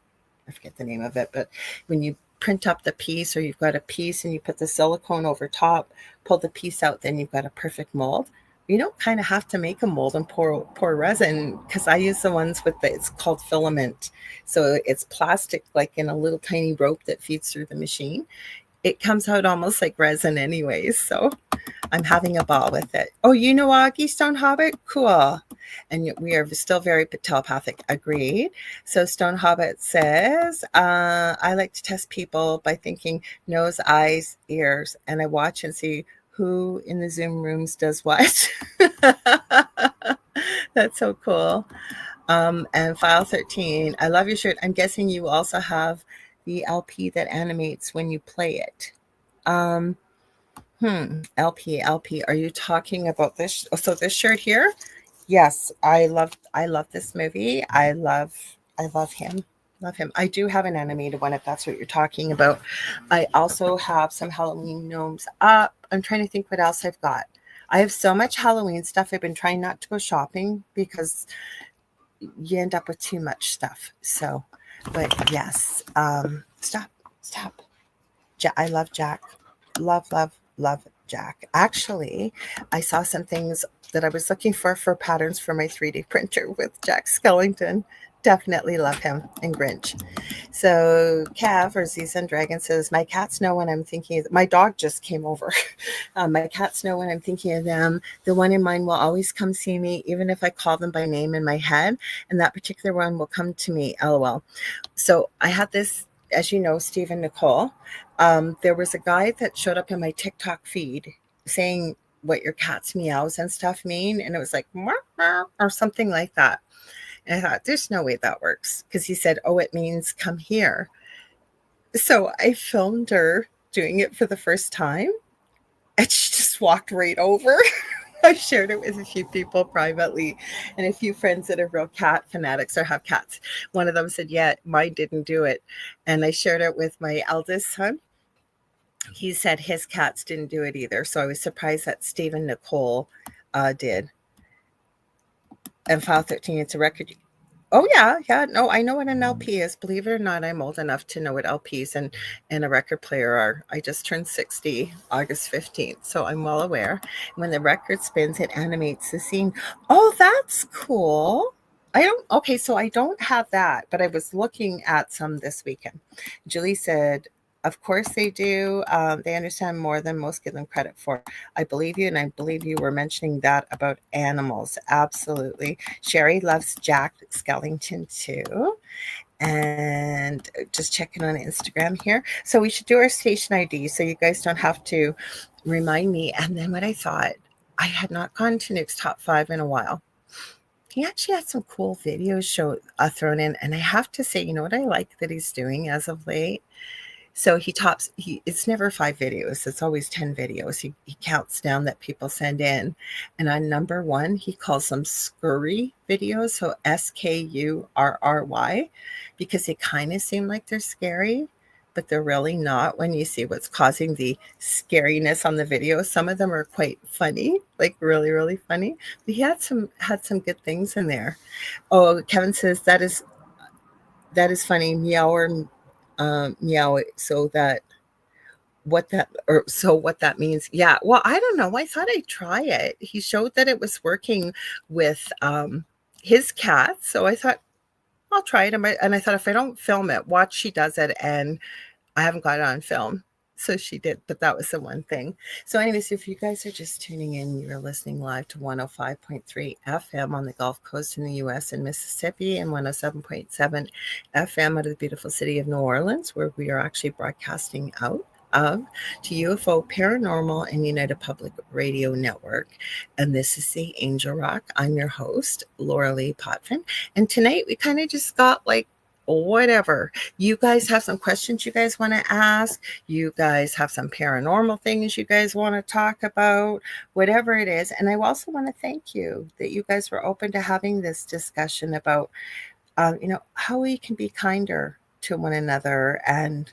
I forget the name of it, but when you print up the piece, or you've got a piece and you put the silicone over top, pull the piece out, then you've got a perfect mold. You don't kind of have to make a mold and pour resin, because I use the ones with it's called filament. So it's plastic, like in a little tiny rope that feeds through the machine. It comes out almost like resin anyways. So I'm having a ball with it. Oh, you know Augie, Stone Hobbit? Cool. And we are still very telepathic. Agreed. So Stone Hobbit says, I like to test people by thinking nose, eyes, ears, and I watch and see who in the Zoom rooms does what. That's so cool. And File 13, I love your shirt. I'm guessing you also have the LP that animates when you play it. LP. Are you talking about this? So this shirt here? Yes, I love this movie. I love him. Love him. I do have an animated one, if that's what you're talking about. I also have some Halloween gnomes up. I'm trying to think what else I've got. I have so much Halloween stuff. I've been trying not to go shopping, because you end up with too much stuff. So, but yes, stop. I love Jack. Love Jack. Actually, I saw some things that I was looking for patterns for my 3D printer with Jack Skellington. Definitely love him, and Grinch. So Cav, or Zson Dragon, says, my cats know when I'm thinking of my dog just came over. My cats know when I'm thinking of them. The one in mine will always come see me, even if I call them by name in my head, and that particular one will come to me, LOL. So I had this, as you know, Stephen Nicole. There was a guy that showed up in my TikTok feed saying what your cat's meows and stuff mean, and it was like meow, meow, or something like that. And I thought, there's no way that works, because he said, oh, it means come here. So I filmed her doing it for the first time, and she just walked right over. I shared it with a few people privately, and a few friends that are real cat fanatics or have cats. One of them said, yeah, mine didn't do it. And I shared it with my eldest son. He said his cats didn't do it either. So I was surprised that Stephen Nicole did. And File 13, it's a record. Oh yeah. No, I know what an LP is. Believe it or not, I'm old enough to know what LPs and a record player are. I just turned 60 August 15th, so I'm well aware. When the record spins, it animates the scene. Oh, that's cool. Okay, so I don't have that, but I was looking at some this weekend. Julie said, of course they do. They understand more than most give them credit for. I believe you, and I believe you were mentioning that about animals. Absolutely. Sherry loves Jack Skellington too. And just checking on Instagram here. So we should do our station ID so you guys don't have to remind me. And then what I thought, I had not gone to Nuke's Top 5 in a while. He actually had some cool videos thrown in. And I have to say, you know what I like that he's doing as of late? So it's never 5 videos. It's always 10 videos. He counts down that people send in. And on number 1, he calls them scurry videos. So SKURRY, because they kind of seem like they're scary, but they're really not when you see what's causing the scariness on the video. Some of them are quite funny, like really, really funny. But he had some good things in there. Oh, Kevin says that is funny. Meow or meow, what that means. Yeah, well, I don't know, I thought I'd try it. He showed that it was working with his cat, so I thought I'll try it. And I thought, if I don't film it, watch she does it. And I haven't got it on film, so she did, but that was the one thing. So anyways, if you guys are just tuning in, you're listening live to 105.3 FM on the Gulf Coast in the US and Mississippi, and 107.7 FM out of the beautiful city of New Orleans, where we are actually broadcasting out of to UFO Paranormal and United Public Radio Network. And this is the Angel Rock. I'm your host, Lorilei Potvin. And tonight we kind of just got like whatever. You guys have some questions you guys want to ask. You guys have some paranormal things you guys want to talk about, whatever it is. And I also want to thank you that you guys were open to having this discussion about, how we can be kinder to one another. And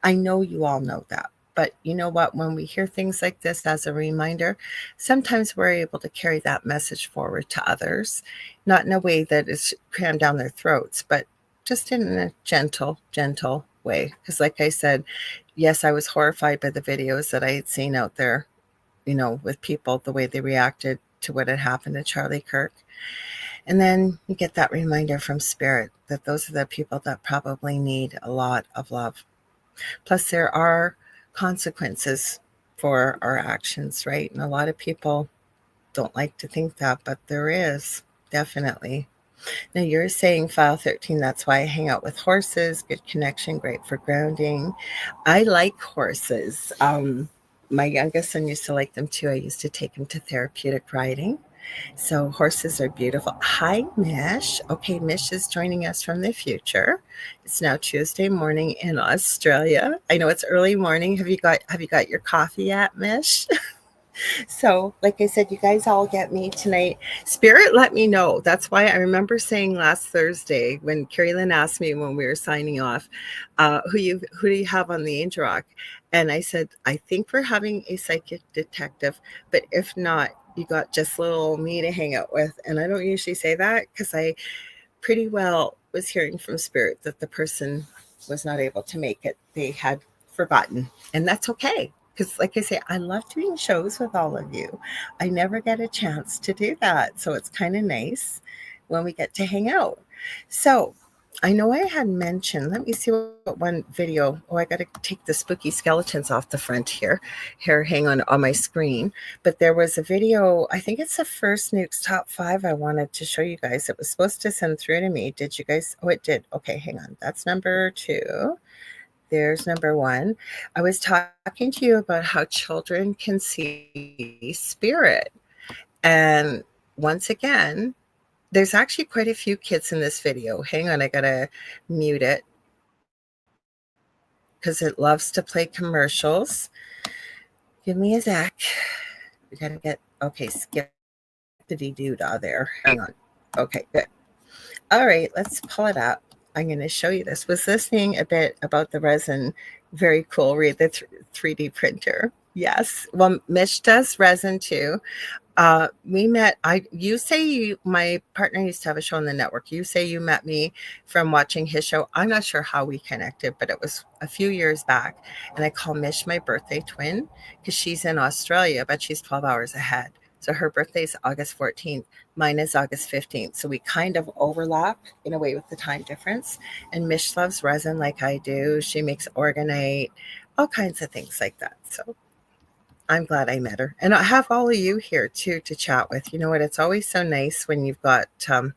I know you all know that. But you know what? When we hear things like this as a reminder, sometimes we're able to carry that message forward to others, not in a way that is crammed down their throats, but just in a gentle way. Because like I said, yes, I was horrified by the videos that I had seen out there, with people, the way they reacted to what had happened to Charlie Kirk. And then you get that reminder from Spirit that those are the people that probably need a lot of love. Plus, there are consequences for our actions, right? And a lot of people don't like to think that, but there is, definitely. Now, you're saying file 13, that's why I hang out with horses, good connection, great for grounding. I like horses. My youngest son used to like them too. I used to take him to therapeutic riding. So horses are beautiful. Hi, Mish. Okay, Mish is joining us from the future. It's now Tuesday morning in Australia. I know it's early morning. Have you got your coffee yet, Mish? So, like I said, you guys all get me tonight. Spirit, let me know. That's why I remember saying last Thursday when Carrie Lynn asked me when we were signing off, who do you have on the Angel Rock? And I said, I think we're having a psychic detective, but if not, you got just little me to hang out with. And I don't usually say that because I pretty well was hearing from Spirit that the person was not able to make it. They had forgotten, and that's okay. Because like I say, I love doing shows with all of you. I never get a chance to do that. So it's kind of nice when we get to hang out. So I know I had mentioned, let me see what one video. Oh, I got to take the spooky skeletons off the front here. Here, hang on my screen. But there was a video, I think it's the first Nuke's Top 5 I wanted to show you guys. It was supposed to send through to me. Did you guys? Oh, it did. Okay, hang on. That's number 2. There's number 1. I was talking to you about how children can see spirit. And once again, there's actually quite a few kids in this video. Hang on, I gotta mute it because it loves to play commercials. Give me a sec. We gotta skip the doo-dah there. Hang on. Okay, good. All right, let's pull it up. I'm going to show you this. Was listening a bit about the resin. Very cool. Read the 3D printer. Yes. Well, Mish does resin too. We met. You say my partner used to have a show on the network. You say you met me from watching his show. I'm not sure how we connected, but it was a few years back. And I call Mish my birthday twin because she's in Australia, but she's 12 hours ahead. So her birthday is August 14th. Mine is August 15th. So we kind of overlap in a way with the time difference. And Mish loves resin like I do. She makes orgonite, all kinds of things like that. So I'm glad I met her. And I have all of you here too to chat with. You know what? It's always so nice when you've got a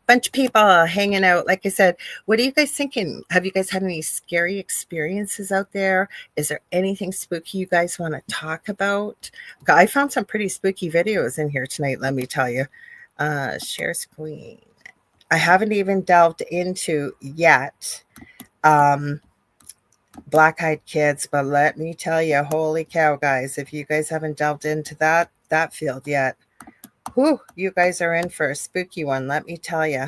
bunch of people hanging out. Like I said, what are you guys thinking? Have you guys had any scary experiences out there? Is there anything spooky you guys want to talk about? I found some pretty spooky videos in here tonight, let me tell you. Share screen. I haven't even delved into yet. Black Eyed Kids, but let me tell you, holy cow, guys, if you guys haven't delved into that field yet, whew, you guys are in for a spooky one, let me tell you.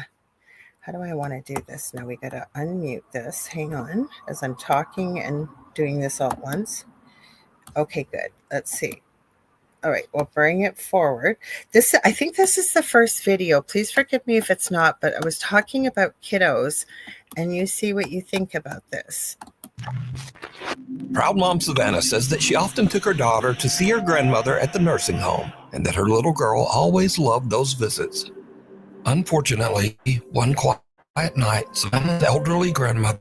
How do I want to do this? Now we got to unmute this. Hang on, as I'm talking and doing this all at once. Okay, good. Let's see. All right, we'll bring it forward. I think this is the first video. Please forgive me if it's not, but I was talking about kiddos, and you see what you think about this. Proud mom Savannah says that she often took her daughter to see her grandmother at the nursing home and that her little girl always loved those visits. Unfortunately, one quiet night, Savannah's elderly grandmother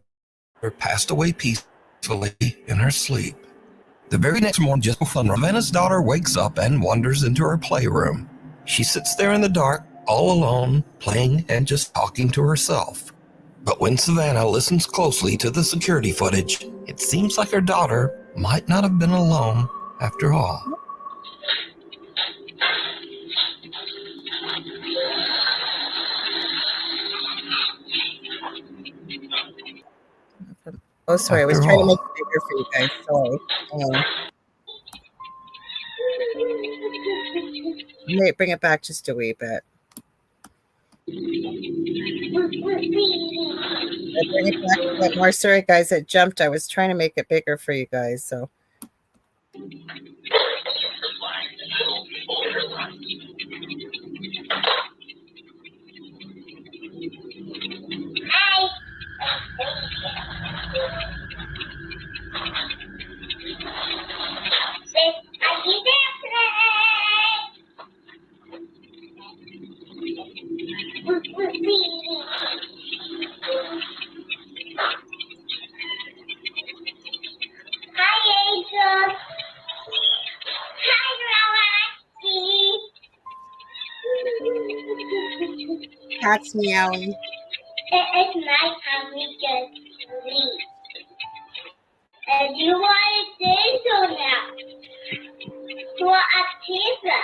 passed away peacefully in her sleep. The very next morning, just before Savannah's daughter wakes up and wanders into her playroom. She sits there in the dark, all alone, playing and just talking to herself. But when Savannah listens closely to the security footage, it seems like her daughter might not have been alone after all. Oh, sorry, I was trying to make it bigger for you guys. Sorry. May bring it back just a wee bit. Bring it back a bit more. Sorry, guys, it jumped. I was trying to make it bigger for you guys, so. Cat's meowing. It's nighttime, we can sleep. And you want to say so now? To Activa.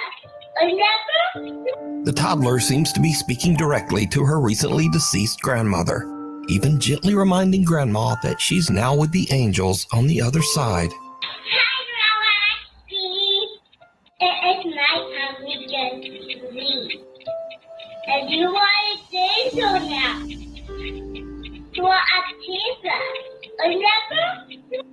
The toddler seems to be speaking directly to her recently deceased grandmother, even gently reminding Grandma that she's now with the angels on the other side. Hi, Grandma. It's nighttime, we can sleep. And you want to say so now? To Activa.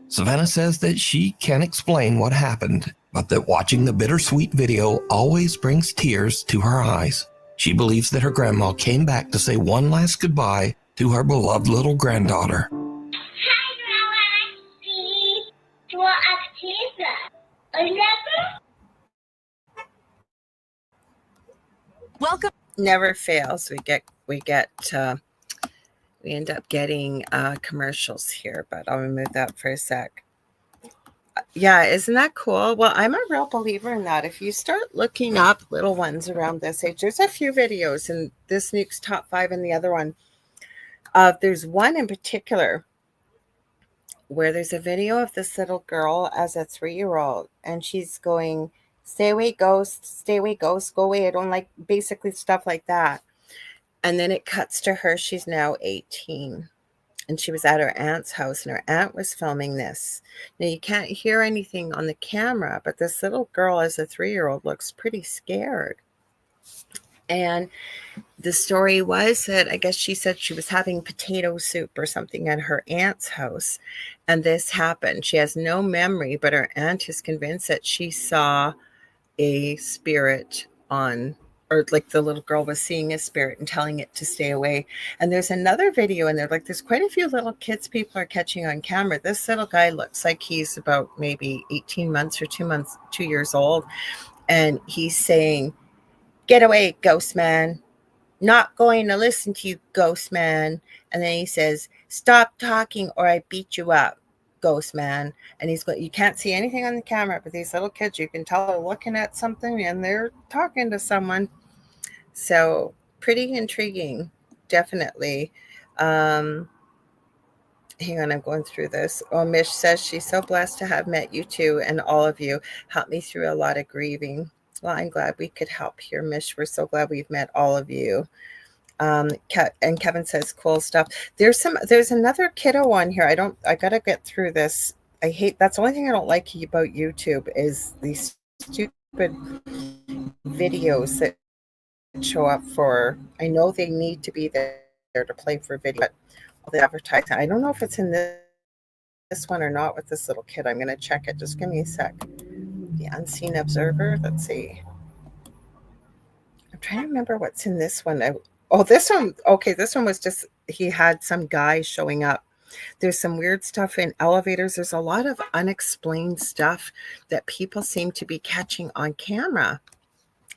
Savannah says that she can't explain what happened, but that watching the bittersweet video always brings tears to her eyes. She believes that her grandma came back to say one last goodbye to her beloved little granddaughter. Hi, Grandma. To Activa. Welcome. Never fails. We end up getting commercials here, but I'll remove that for a sec. Yeah, isn't that cool? Well, I'm a real believer in that. If you start looking up little ones around this age, there's a few videos, and this Nuke's top 5 and the other one. There's one in particular where there's a video of this little girl as a 3-year-old, and she's going, "Stay away, ghost, stay away, ghost, go away. I don't like," basically stuff like that. And then it cuts to her. She's now 18. And she was at her aunt's house, and her aunt was filming this. Now, you can't hear anything on the camera, but this little girl as a 3-year-old looks pretty scared. And the story was that I guess she said she was having potato soup or something at her aunt's house, and this happened. She has no memory, but her aunt is convinced that she saw a spirit on, or like the little girl was seeing a spirit and telling it to stay away. And there's another video in there, like there's quite a few little kids people are catching on camera. This little guy looks like he's about maybe 18 months or 2 years old. And he's saying, "Get away, ghost man. Not going to listen to you, ghost man." And then he says, "Stop talking or I beat you up, ghost man." And you can't see anything on the camera, but these little kids, you can tell they're looking at something and they're talking to someone. So pretty intriguing, definitely. Hang on, I'm going through this. Oh, Mish says she's so blessed to have met you two, and all of you helped me through a lot of grieving. Well, I'm glad we could help here, Mish. We're so glad we've met all of you. And Kevin says cool stuff. There's another kiddo one here. I gotta get through this. That's the only thing I don't like about YouTube is these stupid videos that show up for, I know they need to be there to play for video, but all the advertising, I don't know if it's in this one or not with this little kid. I'm gonna check it. Just give me a sec. The Unseen Observer. Let's see. I'm trying to remember what's in this one. This one. Okay, this one was just, he had some guy showing up. There's some weird stuff in elevators. There's a lot of unexplained stuff that people seem to be catching on camera.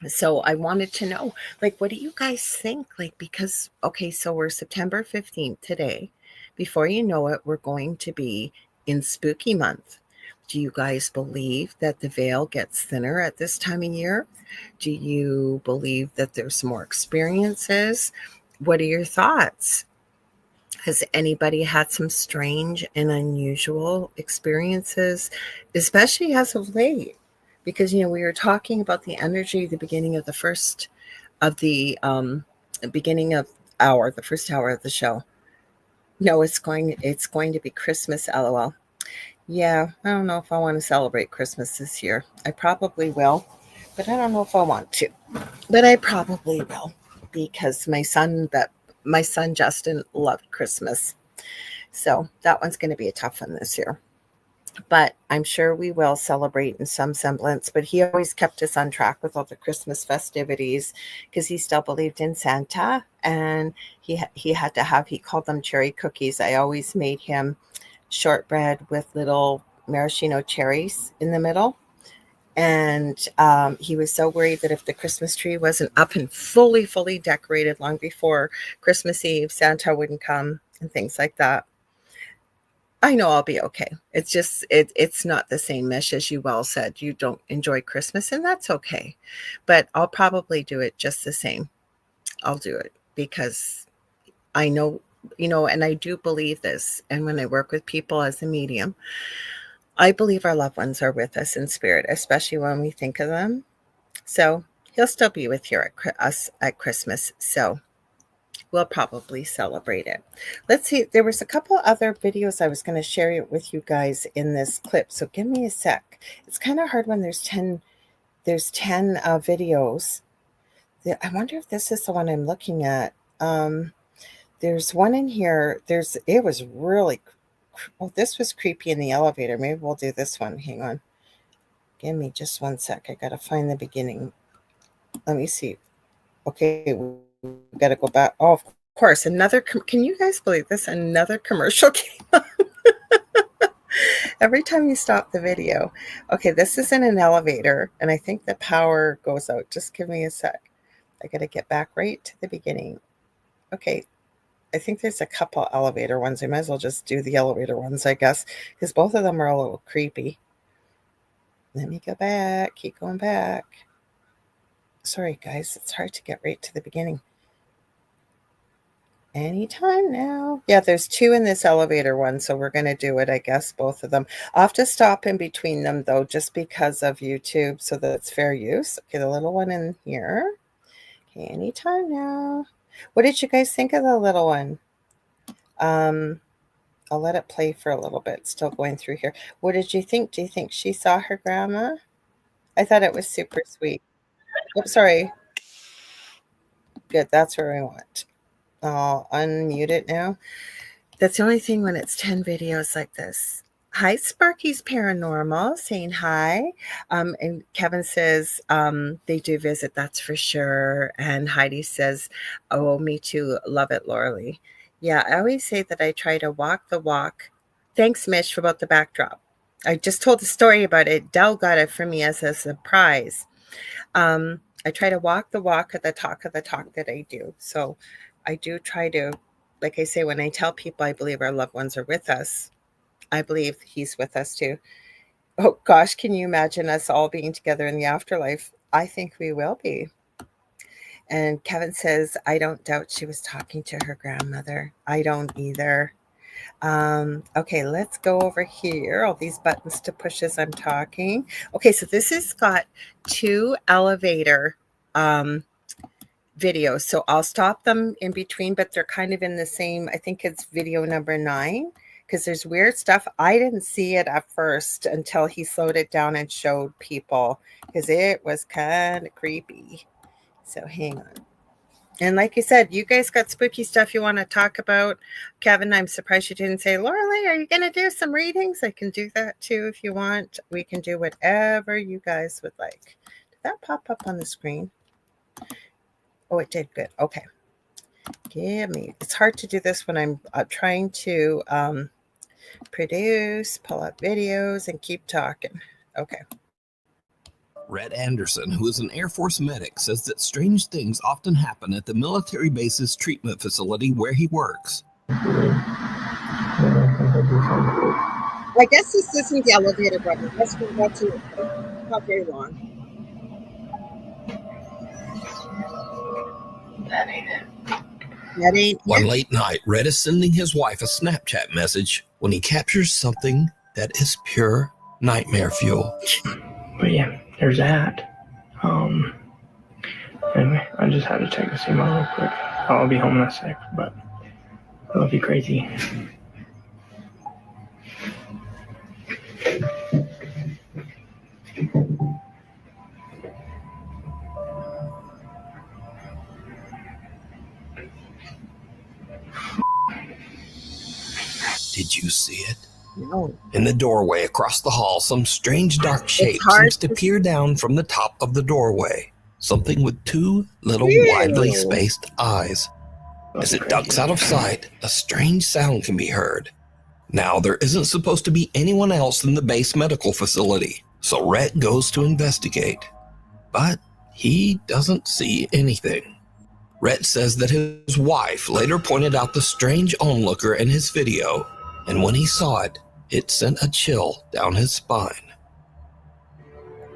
So I wanted to know, like, what do you guys think? Like, because, okay, so we're September 15th today. Before you know it, we're going to be in spooky month. Do you guys believe that the veil gets thinner at this time of year? Do you believe that there's more experiences? What are your thoughts? Has anybody had some strange and unusual experiences, especially as of late? Because, we were talking about the energy at the beginning of the first hour, the first hour of the show. No, it's going to be Christmas, LOL. Yeah, I don't know if I want to celebrate Christmas this year. I probably will, but I don't know if I want to. But I probably will, because my son Justin loved Christmas. So that one's going to be a tough one this year. But I'm sure we will celebrate in some semblance. But he always kept us on track with all the Christmas festivities because he still believed in Santa. And he had to have, he called them cherry cookies. I always made him shortbread with little maraschino cherries in the middle. And he was so worried that if the Christmas tree wasn't up and fully decorated long before Christmas Eve, Santa wouldn't come and things like that. I know I'll be okay. It's just, it's not the same, Mish, as you well said. You don't enjoy Christmas, and that's okay. But I'll probably do it just the same. I'll do it because I know, and I do believe this. And when I work with people as a medium, I believe our loved ones are with us in spirit, especially when we think of them. So he'll still be with us at Christmas. So we'll probably celebrate it. Let's see. There was a couple other videos I was going to share with you guys in this clip. So give me a sec. It's kind of hard when there's 10 videos. I wonder if this is the one I'm looking at. There's one in here. It was really, this was creepy in the elevator. Maybe we'll do this one. Hang on. Give me just one sec. I got to find the beginning. Let me see. Okay. We got to go back. Oh, of course. Can you guys believe this? Another commercial came on. Every time you stop the video. Okay, this is in an elevator, and I think the power goes out. Just give me a sec. I got to get back right to the beginning. Okay, I think there's a couple elevator ones. I might as well just do the elevator ones, I guess, because both of them are a little creepy. Let me go back. Keep going back. Sorry, guys. It's hard to get right to the beginning. Anytime now. Yeah, there's 2 in this elevator one, so we're going to do it, I guess, both of them. I'll have to stop in between them, though, just because of YouTube, so that it's fair use. Okay, the little one in here. Okay, anytime now. What did you guys think of the little one? I'll let it play for a little bit. Still going through here. What did you think? Do you think she saw her grandma? I thought it was super sweet. Oops, sorry. Good, that's where I want. I'll unmute it now. That's the only thing when it's 10 videos like this. Hi, Sparky's Paranormal, saying hi. And Kevin says they do visit, that's for sure. And Heidi says, oh, me too. Love it, Lorilei. Yeah, I always say that I try to walk the walk. Thanks, Mish, about the backdrop. I just told a story about it. Dell got it for me as a surprise. I try to walk the walk of the talk that I do. So I do try to, like I say, when I tell people I believe our loved ones are with us, I believe he's with us too. Oh gosh, can you imagine us all being together in the afterlife? I think we will be. And Kevin says, I don't doubt she was talking to her grandmother. I don't either. Okay, let's go over here. All these buttons to push as I'm talking. Okay, so this has got 2 elevator videos. So I'll stop them in between, but they're kind of in the same, I think it's video number 9. Because there's weird stuff. I didn't see it at first until he slowed it down and showed people, because it was kind of creepy. So hang on. And like you said, you guys got spooky stuff you want to talk about. Kevin, I'm surprised you didn't say, Lorilei, are you going to do some readings? I can do that too if you want. We can do whatever you guys would like. Did that pop up on the screen? Oh, it did. Good. Okay. Give me. It's hard to do this when I'm trying to produce, pull up videos, and keep talking. Okay. Red Anderson, who is an Air Force medic, says that strange things often happen at the military base's treatment facility where he works. I guess this isn't the elevator button. Let's go back to it. Not very long. That ain't it. That ain't One it. late night, Red is sending his wife a Snapchat message when he captures something that is pure nightmare fuel. But yeah, there's that. Anyway, I just had to check to see mom real quick. I'll be home in a sec, but I love you crazy. Did you see it? No. In the doorway across the hall, some strange dark shape hard seems to to peer down from the top of the doorway. Something with 2 little Ew. widely spaced eyes. As it ducks out of sight, a strange sound can be heard. Now, there isn't supposed to be anyone else in the base medical facility, so Rhett goes to investigate. But he doesn't see anything. Rhett says that his wife later pointed out the strange onlooker in his video, and when he saw it, it sent a chill down his spine.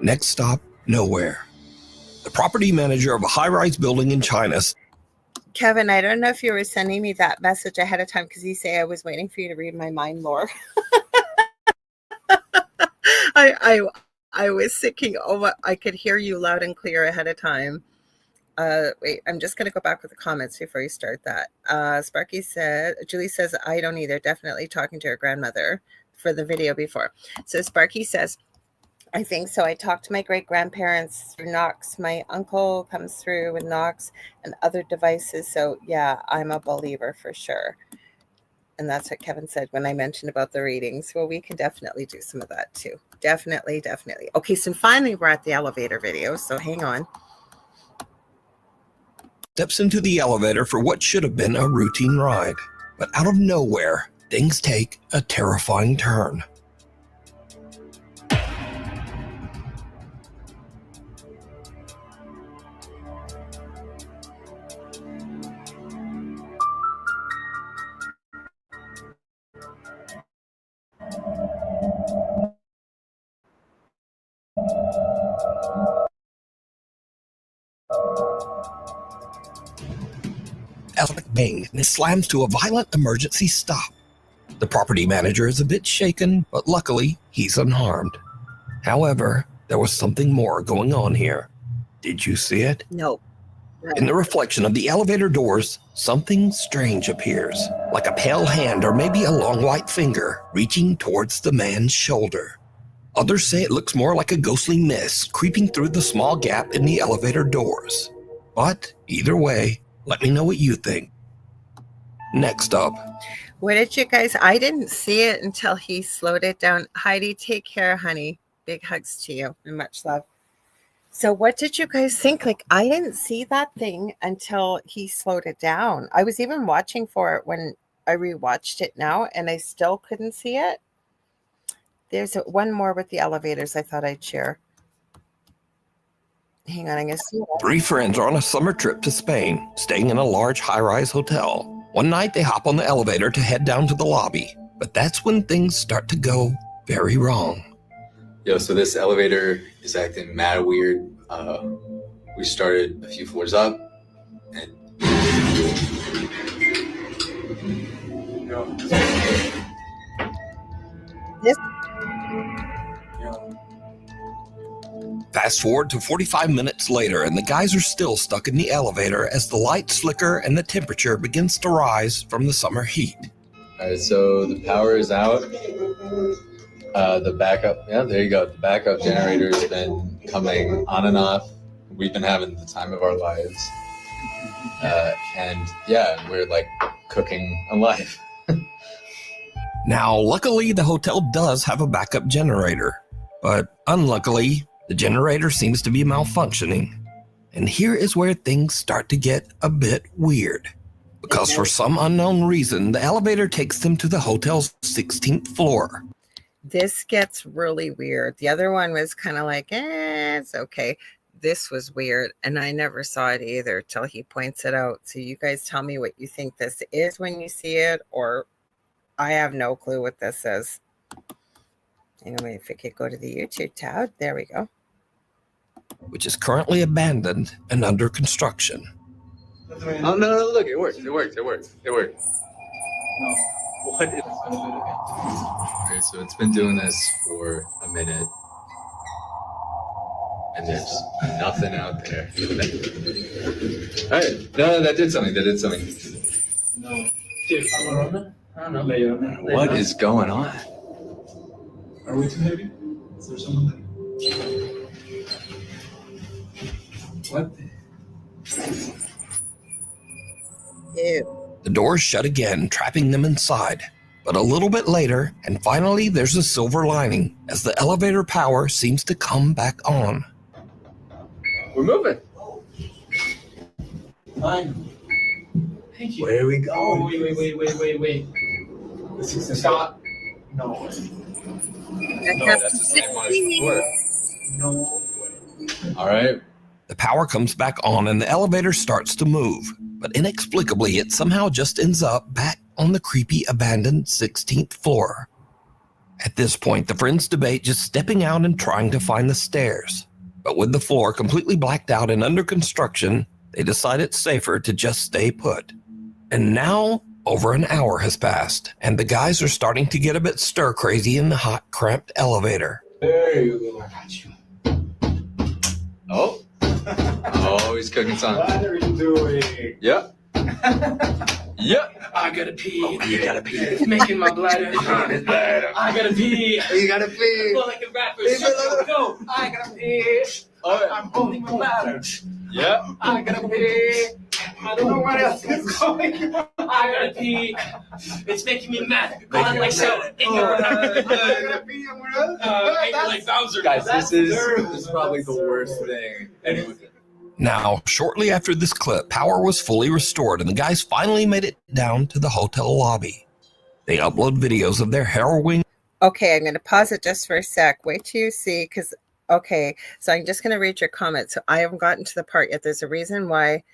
Next stop, nowhere. The property manager of a high-rise building in China. Kevin, I don't know if you were sending me that message ahead of time because you say I was waiting for you to read my mind lore. I was thinking, oh, I could hear you loud and clear ahead of time. Wait, I'm just going to go back with the comments before you start that. Sparky said, Julie says, I don't either. Definitely talking to her grandmother for the video before. So Sparky says, I think so. I talked to my great-grandparents through Knox. My uncle comes through with Knox and other devices. So yeah, I'm a believer for sure. And that's what Kevin said when I mentioned about the readings. Well, we can definitely do some of that too. Definitely. Okay, so finally we're at the elevator video. So hang on. Steps into the elevator for what should have been a routine ride. But out of nowhere, things take a terrifying turn. Electric bang, and it slams to a violent emergency stop. The property manager is a bit shaken, but luckily, he's unharmed. However, there was something more going on here. Did you see it? No. In the reflection of the elevator doors, something strange appears, like a pale hand or maybe a long white finger reaching towards the man's shoulder. Others say it looks more like a ghostly mist creeping through the small gap in the elevator doors. But either way, let me know what you think. Next up, What did you guys? I didn't see it until he slowed it down. Heidi, take care, honey. Big hugs to you and much love. So what did you guys think? Like, I didn't see that thing until he slowed it down. I was even watching for it when I rewatched it now, and I still couldn't see it. There's one more with the elevators I thought I'd share. Hang on, I'm going to see it. 3 friends are on a summer trip to Spain, staying in a large high-rise hotel. One night, they hop on the elevator to head down to the lobby, but that's when things start to go very wrong. Yo, so this elevator is acting mad weird. We started a few floors up, and This Fast forward to 45 minutes later, and the guys are still stuck in the elevator as the lights flicker and the temperature begins to rise from the summer heat. all right, so the power is out. The backup, yeah, there you go. The backup generator's been coming on and off. We've been having the time of our lives. And yeah, we're like cooking a life. Now, luckily, the hotel does have a backup generator, but unluckily, the generator seems to be malfunctioning. And here is where things start to get a bit weird. Because for some unknown reason, the elevator takes them to the hotel's 16th floor. This gets really weird. The other one was kind of like, it's okay. This was weird, and I never saw it either till he points it out. So you guys tell me what you think this is when you see it, or I have no clue what this is. Anyway, if we could go to the YouTube tab, there we go. Which is currently abandoned and under construction. Oh, no, look, it works. What is Okay, so it's been doing this for a minute. And there's nothing out there. All right, no, that did something. No. I don't know. What is going on? Are we too heavy? Is there someone there? What? Ew. The doors shut again, trapping them inside. But a little bit later, and finally there's a silver lining, as the elevator power seems to come back on. We're moving. Fine. Thank you. Where are we going? Oh, wait. This is stop. No. No, that's the same one as before. No. All right. The power comes back on and the elevator starts to move, but inexplicably it somehow just ends up back on the creepy abandoned 16th floor. At this point, the friends debate just stepping out and trying to find the stairs. But with the floor completely blacked out and under construction, they decide it's safer to just stay put. And now, over an hour has passed, and the guys are starting to get a bit stir-crazy in the hot, cramped elevator. There you go. I got you. Oh. Oh, he's cooking something. What are you doing? Yep. I gotta pee. Oh, you gotta pee. It's making my bladder. I gotta pee. You gotta pee. Well, like a rapper. Go. I gotta pee. Oh, I'm holding my bladder. yep. I gotta pee. I don't know what else is going on. I gotta pee. It's making me mad. Going like so. Angry like Bowser. Guys, this is probably the worst thing. Anyway. Now, shortly after this clip, power was fully restored and the guys finally made it down to the hotel lobby. They upload videos of their harrowing. Okay, I'm going to pause it just for a sec. Wait till you see, because, okay, so I'm just going to read your comments. So I haven't gotten to the part yet. There's a reason why.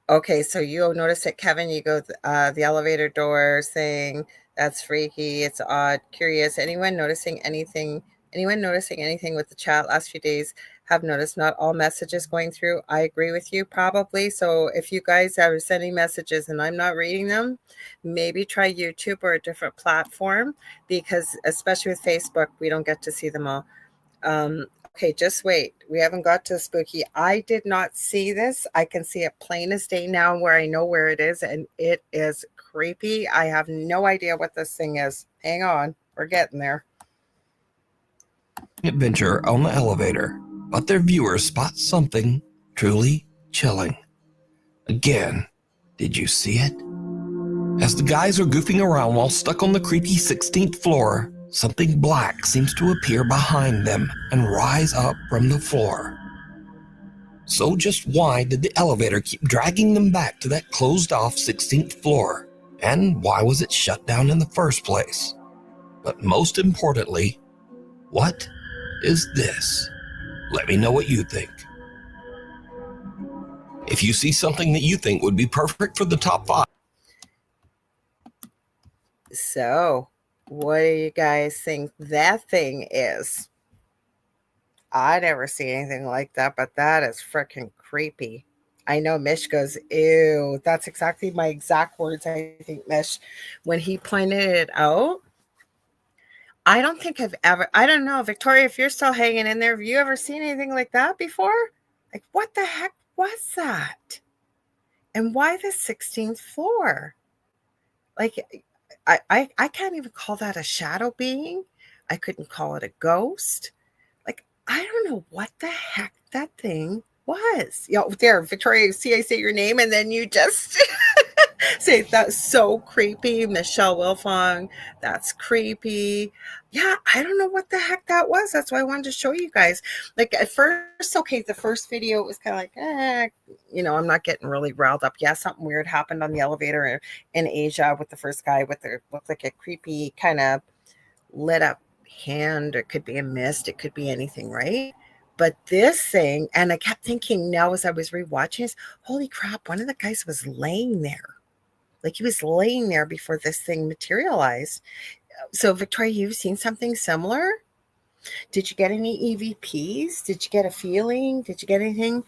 Okay, so you'll notice it, Kevin. You go the elevator door saying that's freaky, it's odd, curious. Anyone noticing anything with the chat last few days? Have noticed not all messages going through. I agree with you, probably. So if you guys are sending messages and I'm not reading them, maybe try YouTube or a different platform, because especially with Facebook, we don't get to see them all. Okay, just wait. We haven't got to spooky. I did not see this. I can see it plain as day now where I know where it is, and it is creepy. I have no idea what this thing is. Hang on. We're getting there. Adventure on the elevator, but their viewers spot something truly chilling. Again, Did you see it? As the guys are goofing around while stuck on the creepy 16th floor, something black seems to appear behind them and rise up from the floor. So just why did the elevator keep dragging them back to that closed-off 16th floor? And why was it shut down in the first place? But most importantly, what is this? Let me know what you think. If you see something that you think would be perfect for the top 5. So, what do you guys think that thing is? I never see anything like that, but that is freaking creepy. I know Mish goes, ew. That's exactly my exact words, I think, Mish. When he pointed it out, I don't think I don't know, Victoria, if you're still hanging in there, have you ever seen anything like that before? Like, what the heck was that? And why the 16th floor? Like, I can't even call that a shadow being. I couldn't call it a ghost. Like, I don't know what the heck that thing was. There, Victoria, see, I say your name and then you just say that's so creepy. Michelle Wilfong, that's creepy. Yeah, I don't know what the heck that was. That's why I wanted to show you guys. Like at first, okay, the first video was kind of like, I'm not getting really riled up. Yeah, something weird happened on the elevator in Asia with the first guy with the looked like a creepy kind of lit up hand, or it could be a mist, it could be anything, right? But this thing, and I kept thinking now as I was rewatching this, holy crap, one of the guys was laying there. Like he was laying there before this thing materialized. So Victoria, you've seen something similar? Did you get any EVPs? Did you get a feeling? Did you get anything?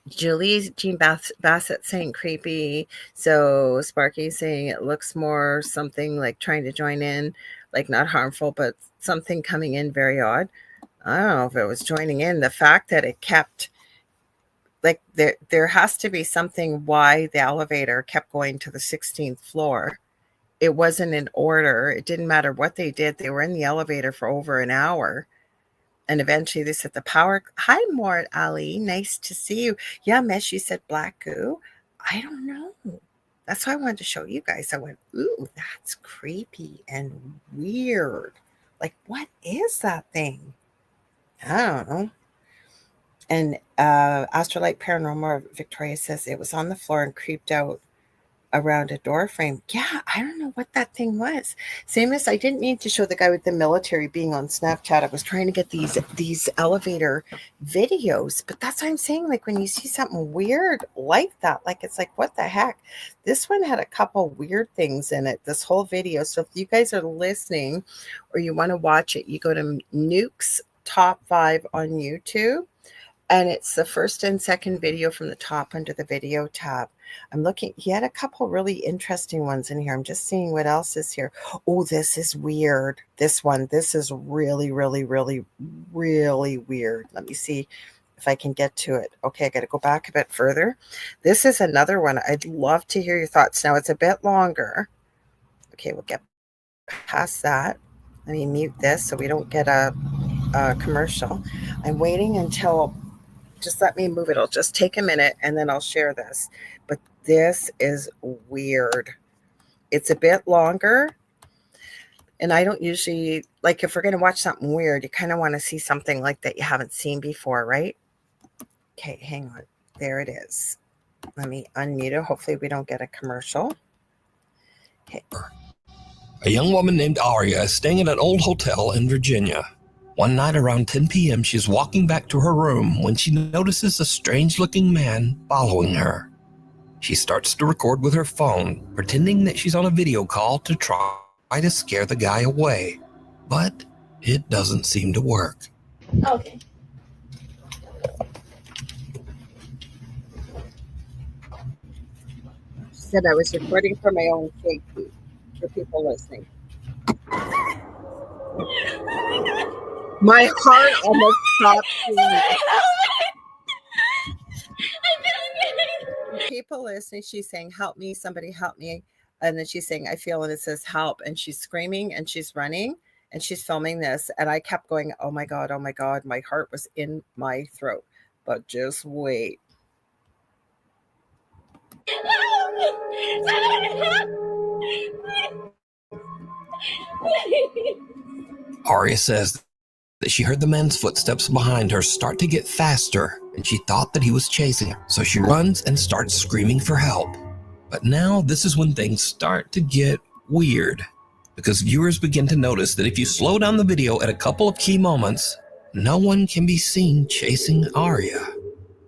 Jean Bassett saying creepy. So Sparky saying it looks more something like trying to join in, like not harmful, but something coming in very odd. I don't know if it was joining in. The fact that it kept, like there has to be something why the elevator kept going to the 16th floor. It wasn't in order. It didn't matter what they did. They were in the elevator for over an hour. And eventually they said the power. Hi, Mort Ali. Nice to see you. Yeah, Mesh, you said black goo. I don't know. That's why I wanted to show you guys. I went, ooh, that's creepy and weird. Like, what is that thing? I don't know. And Astrolight Paranormal Victoria says it was on the floor and creeped out around a door frame. Yeah, I don't know what that thing was. Same as I didn't mean to show the guy with the military being on Snapchat. I was trying to get these elevator videos, but that's what I'm saying. Like when you see something weird like that, like it's like, what the heck? This one had a couple weird things in it, this whole video. So if you guys are listening or you want to watch it, you go to Nuke's Top 5 on YouTube. And it's the first and second video from the top under the video tab. I'm looking, he had a couple really interesting ones in here. I'm just seeing what else is here. Oh, this is weird. This is really, really, really, really weird. Let me see if I can get to it. Okay, I got to go back a bit further. This is another one. I'd love to hear your thoughts. Now, it's a bit longer. Okay, we'll get past that. Let me mute this so we don't get a commercial. I'm waiting until... Just let me move it. It'll just take a minute and then I'll share this. But this is weird. It's a bit longer. And I don't usually, like if we're going to watch something weird, you kind of want to see something like that you haven't seen before, right? Okay, hang on. There it is. Let me unmute it. Hopefully we don't get a commercial. Okay. A young woman named Aria is staying at an old hotel in Virginia. One night around 10 p.m., she's walking back to her room when she notices a strange-looking man following her. She starts to record with her phone, pretending that she's on a video call to try to scare the guy away. But it doesn't seem to work. Okay. She said I was recording for my own safety, for people listening. My heart almost stopped beating. People listening, she's saying, help me, somebody help me. And then she's saying, I feel, and it says help. And she's screaming and she's running and she's filming this. And I kept going, oh my God, oh my God. My heart was in my throat. But just wait. Aria says that she heard the man's footsteps behind her start to get faster, and she thought that he was chasing her. So she runs and starts screaming for help. But now this is when things start to get weird, because viewers begin to notice that if you slow down the video at a couple of key moments, no one can be seen chasing Aria.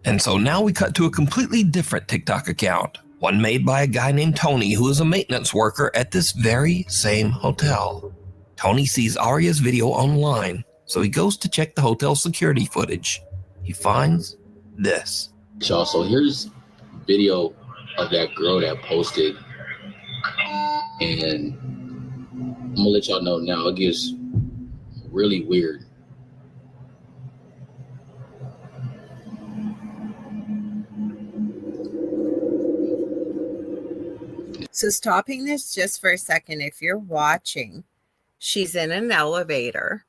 And so now we cut to a completely different TikTok account, one made by a guy named Tony, who is a maintenance worker at this very same hotel. Tony sees Aria's video online, so he goes to check the hotel security footage. He finds this. Y'all, so here's video of that girl that posted, and I'm gonna let y'all know now. It gets really weird. So stopping this just for a second, if you're watching, she's in an elevator.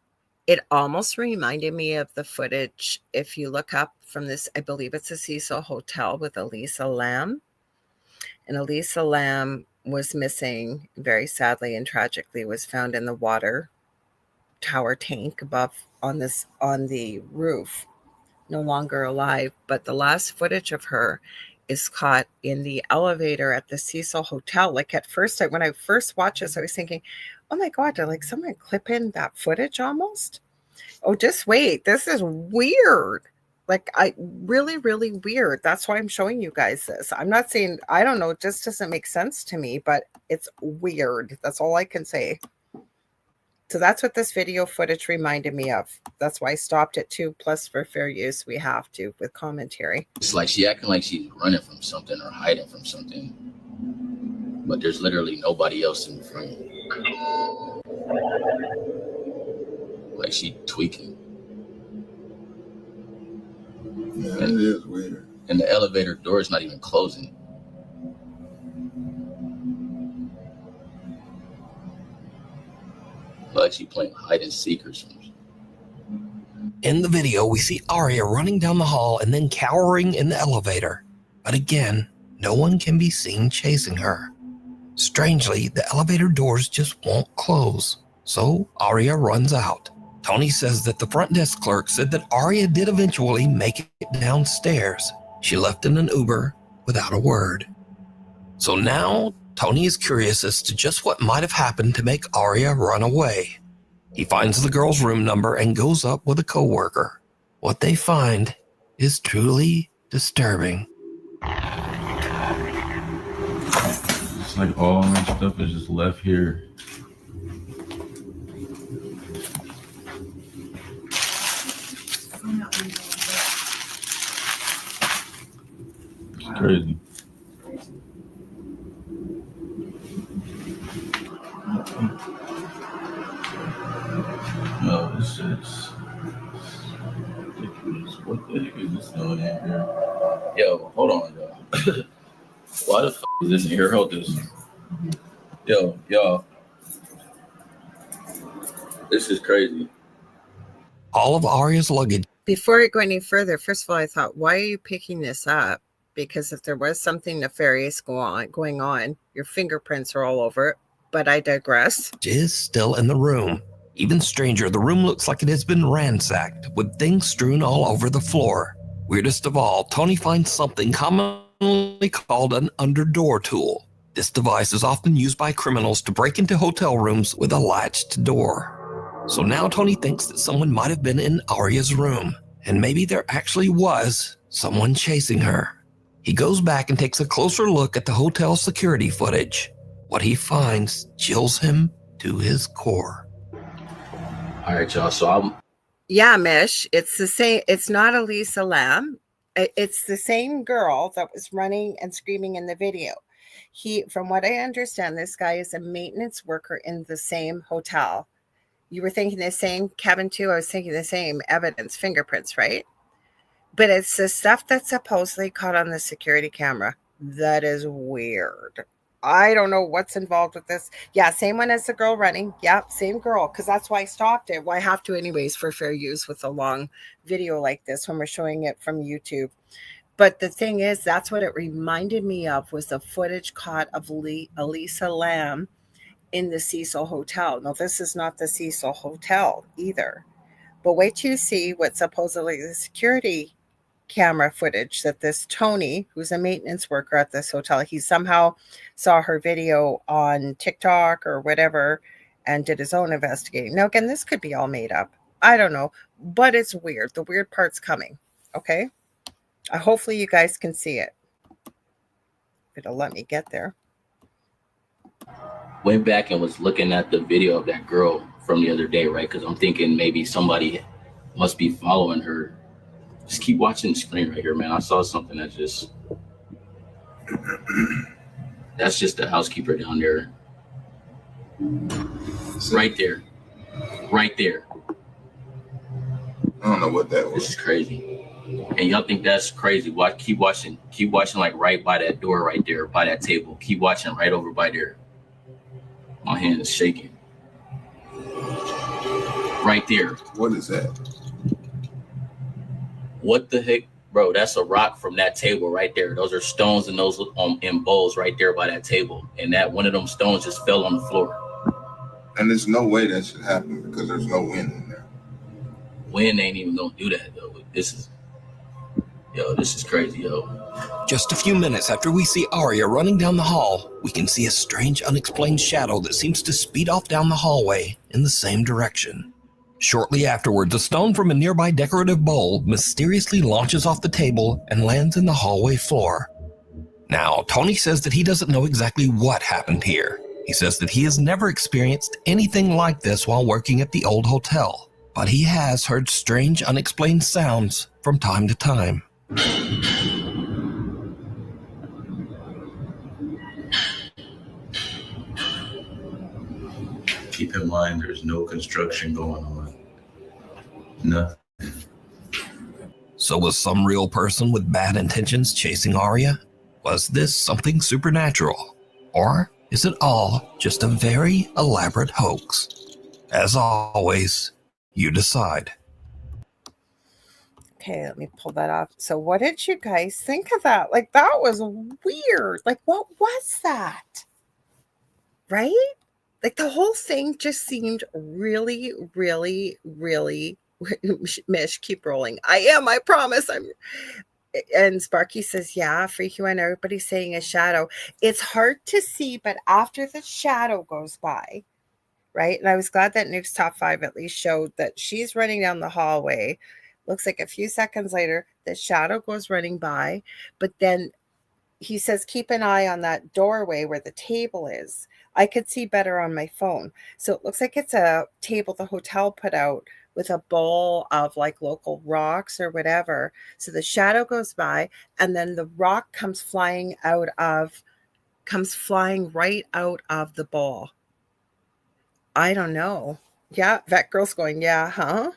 It almost reminded me of the footage. If you look up from this, I believe it's a Cecil Hotel with Elisa Lam. And Elisa Lam was missing very sadly and tragically, was found in the water tower tank above on the roof, no longer alive. But the last footage of her is caught in the elevator at the Cecil Hotel. Like at first, when I first watched this, I was thinking, oh my God, did like someone clip in that footage almost? Oh, just wait. This is weird. Like really, really weird. That's why I'm showing you guys this. I'm not saying, I don't know, it just doesn't make sense to me, but it's weird. That's all I can say. So that's what this video footage reminded me of. That's why I stopped at 2. Plus for fair use, we have to with commentary. It's like she acting like she's running from something or hiding from something, but there's literally nobody else in the frame. Like she tweaking. Yeah, it is weird. And the elevator door is not even closing. Like she playing hide and seek or something. In the video, we see Aria running down the hall and then cowering in the elevator. But again, no one can be seen chasing her. Strangely, the elevator doors just won't close. So Aria runs out. Tony says that the front desk clerk said that Aria did eventually make it downstairs. She left in an Uber without a word. So now Tony is curious as to just what might have happened to make Aria run away. He finds the girl's room number and goes up with a coworker. What they find is truly disturbing. It's like all my stuff is just left here. It's crazy. No, this is ridiculous. What the heck is this doing in here? Yo, hold on, y'all. Why the f is this in here? Hold this. Yo, y'all. This is crazy. All of Aria's luggage. Before I go any further, first of all, I thought, why are you picking this up? Because if there was something nefarious going on, your fingerprints are all over it. But I digress. Is still in the room. Even stranger, the room looks like it has been ransacked, with things strewn all over the floor. Weirdest of all, Tony finds something commonly called an underdoor tool. This device is often used by criminals to break into hotel rooms with a latched door. So now Tony thinks that someone might have been in Aria's room, and maybe there actually was someone chasing her. He goes back and takes a closer look at the hotel security footage. What he finds chills him to his core. All right, y'all. So Yeah, Mish, it's the same. It's not Elisa Lam. It's the same girl that was running and screaming in the video. From what I understand, this guy is a maintenance worker in the same hotel. You were thinking the same, Kevin, too? I was thinking the same evidence, fingerprints, right? But it's the stuff that's supposedly caught on the security camera. That is weird. I don't know what's involved with this. Yeah, same one as the girl running. Yeah, same girl, because that's why I stopped it. Well, I have to anyways for fair use with a long video like this when we're showing it from YouTube. But the thing is, that's what it reminded me of, was the footage caught of Elisa Lam in the Cecil Hotel. Now, this is not the Cecil Hotel either. But wait till you see what supposedly the security camera footage that this Tony, who's a maintenance worker at this hotel, he somehow saw her video on TikTok or whatever and did his own investigating. Now, again, this could be all made up. I don't know, but it's weird. The weird part's coming. Okay. Hopefully you guys can see it. It'll let me get there. Went back and was looking at the video of that girl from the other day, right? Because I'm thinking maybe somebody must be following her. Just keep watching the screen right here, man. I saw something that just... That's just the housekeeper down there. Right there. Right there. I don't know what that was. This is crazy. And y'all think that's crazy. Keep watching like right by that door right there, by that table. Keep watching right over by there. My hand is shaking. Right there. What is that? What the heck? Bro, that's a rock from that table right there. Those are stones and those in bowls right there by that table. And that one of them stones just fell on the floor. And there's no way that should happen because there's no wind in there. Wind ain't even gonna do that though. This is crazy, yo. Just a few minutes after we see Arya running down the hall, we can see a strange, unexplained shadow that seems to speed off down the hallway in the same direction. Shortly afterwards, a stone from a nearby decorative bowl mysteriously launches off the table and lands in the hallway floor. Now, Tony says that he doesn't know exactly what happened here. He says that he has never experienced anything like this while working at the old hotel, but he has heard strange, unexplained sounds from time to time. Keep in mind, there's no construction going on. Nothing. So was some real person with bad intentions chasing Arya? Was this something supernatural? Or is it all just a very elaborate hoax? As always, you decide. Okay, let me pull that off. So what did you guys think of that? Like, that was weird. Like, what was that? Right? Like, the whole thing just seemed really, really, really... Mish, keep rolling. I am, I promise. And Sparky says, yeah, freaky when everybody's saying a shadow. It's hard to see, but after the shadow goes by, right? And I was glad that Nuke's top 5 at least showed that she's running down the hallway. Looks like a few seconds later, the shadow goes running by, but then he says, keep an eye on that doorway where the table is. I could see better on my phone. So it looks like it's a table the hotel put out with a bowl of like local rocks or whatever. So the shadow goes by and then the rock comes flying right out of the bowl. I don't know. Yeah, Vet Girl's going, yeah, huh?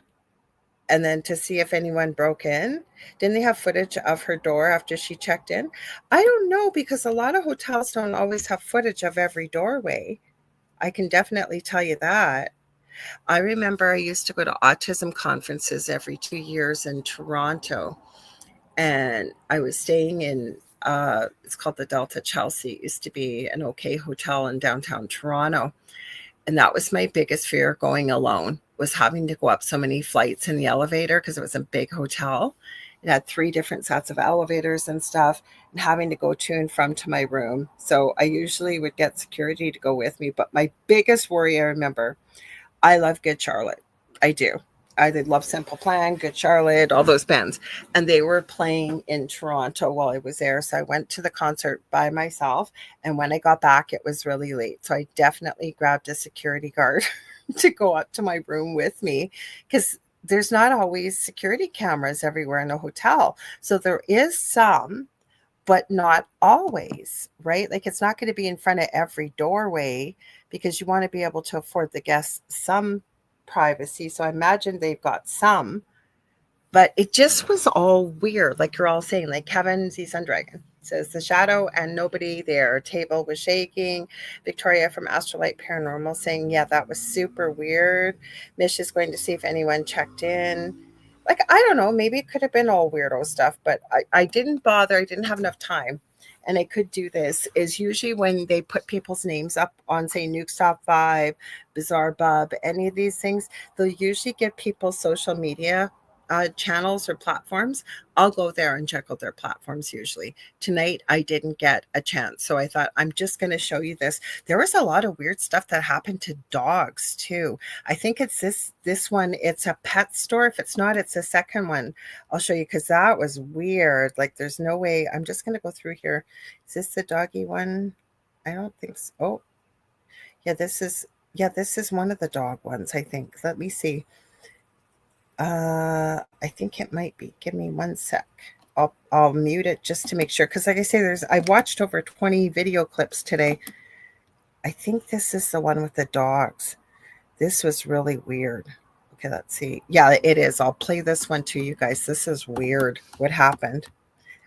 And then to see if anyone broke in. Didn't they have footage of her door after she checked in? I don't know, because a lot of hotels don't always have footage of every doorway. I can definitely tell you that. I remember I used to go to autism conferences every 2 years in Toronto. And I was staying in, it's called the Delta Chelsea. It used to be an okay hotel in downtown Toronto. And that was my biggest fear going alone, was having to go up so many flights in the elevator because it was a big hotel. It had 3 different sets of elevators and stuff, and having to go to and from to my room. So I usually would get security to go with me. But my biggest worry, I remember, I love Good Charlotte. I do. I did love Simple Plan, Good Charlotte, all those bands. And they were playing in Toronto while I was there. So I went to the concert by myself. And when I got back, it was really late. So I definitely grabbed a security guard to go up to my room with me, because there's not always security cameras everywhere in a hotel. So there is some, but not always, right? Like, it's not going to be in front of every doorway, because you want to be able to afford the guests some privacy. So I imagine they've got some, but it just was all weird. Like you're all saying, like Kevin Z Sundragon says, the shadow and nobody there. Table was shaking. Victoria from Astrolight Paranormal saying, yeah, that was super weird. Mish is going to see if anyone checked in. Like, I don't know, maybe it could have been all weirdo stuff, but I didn't bother. I didn't have enough time. And I could do this is usually when they put people's names up on, say, Nuke's Top 5, Bizarre Bub, any of these things, they'll usually get people's social media channels or platforms. I'll go there and check out their platforms usually. Tonight, I didn't get a chance. So I thought, I'm just going to show you this. There was a lot of weird stuff that happened to dogs too. I think it's this one. It's a pet store. If it's not, it's the second one. I'll show you because that was weird. Like, there's no way. I'm just going to go through here. Is this the doggy one? I don't think so. Oh, yeah, this is one of the dog ones, I think. Let me see. I think it might be. Give me one sec. I'll mute it just to make sure. Because like I say, I watched over 20 video clips today. I think this is the one with the dogs. This was really weird. Okay, let's see. Yeah, it is. I'll play this one to you guys. This is weird. What happened? It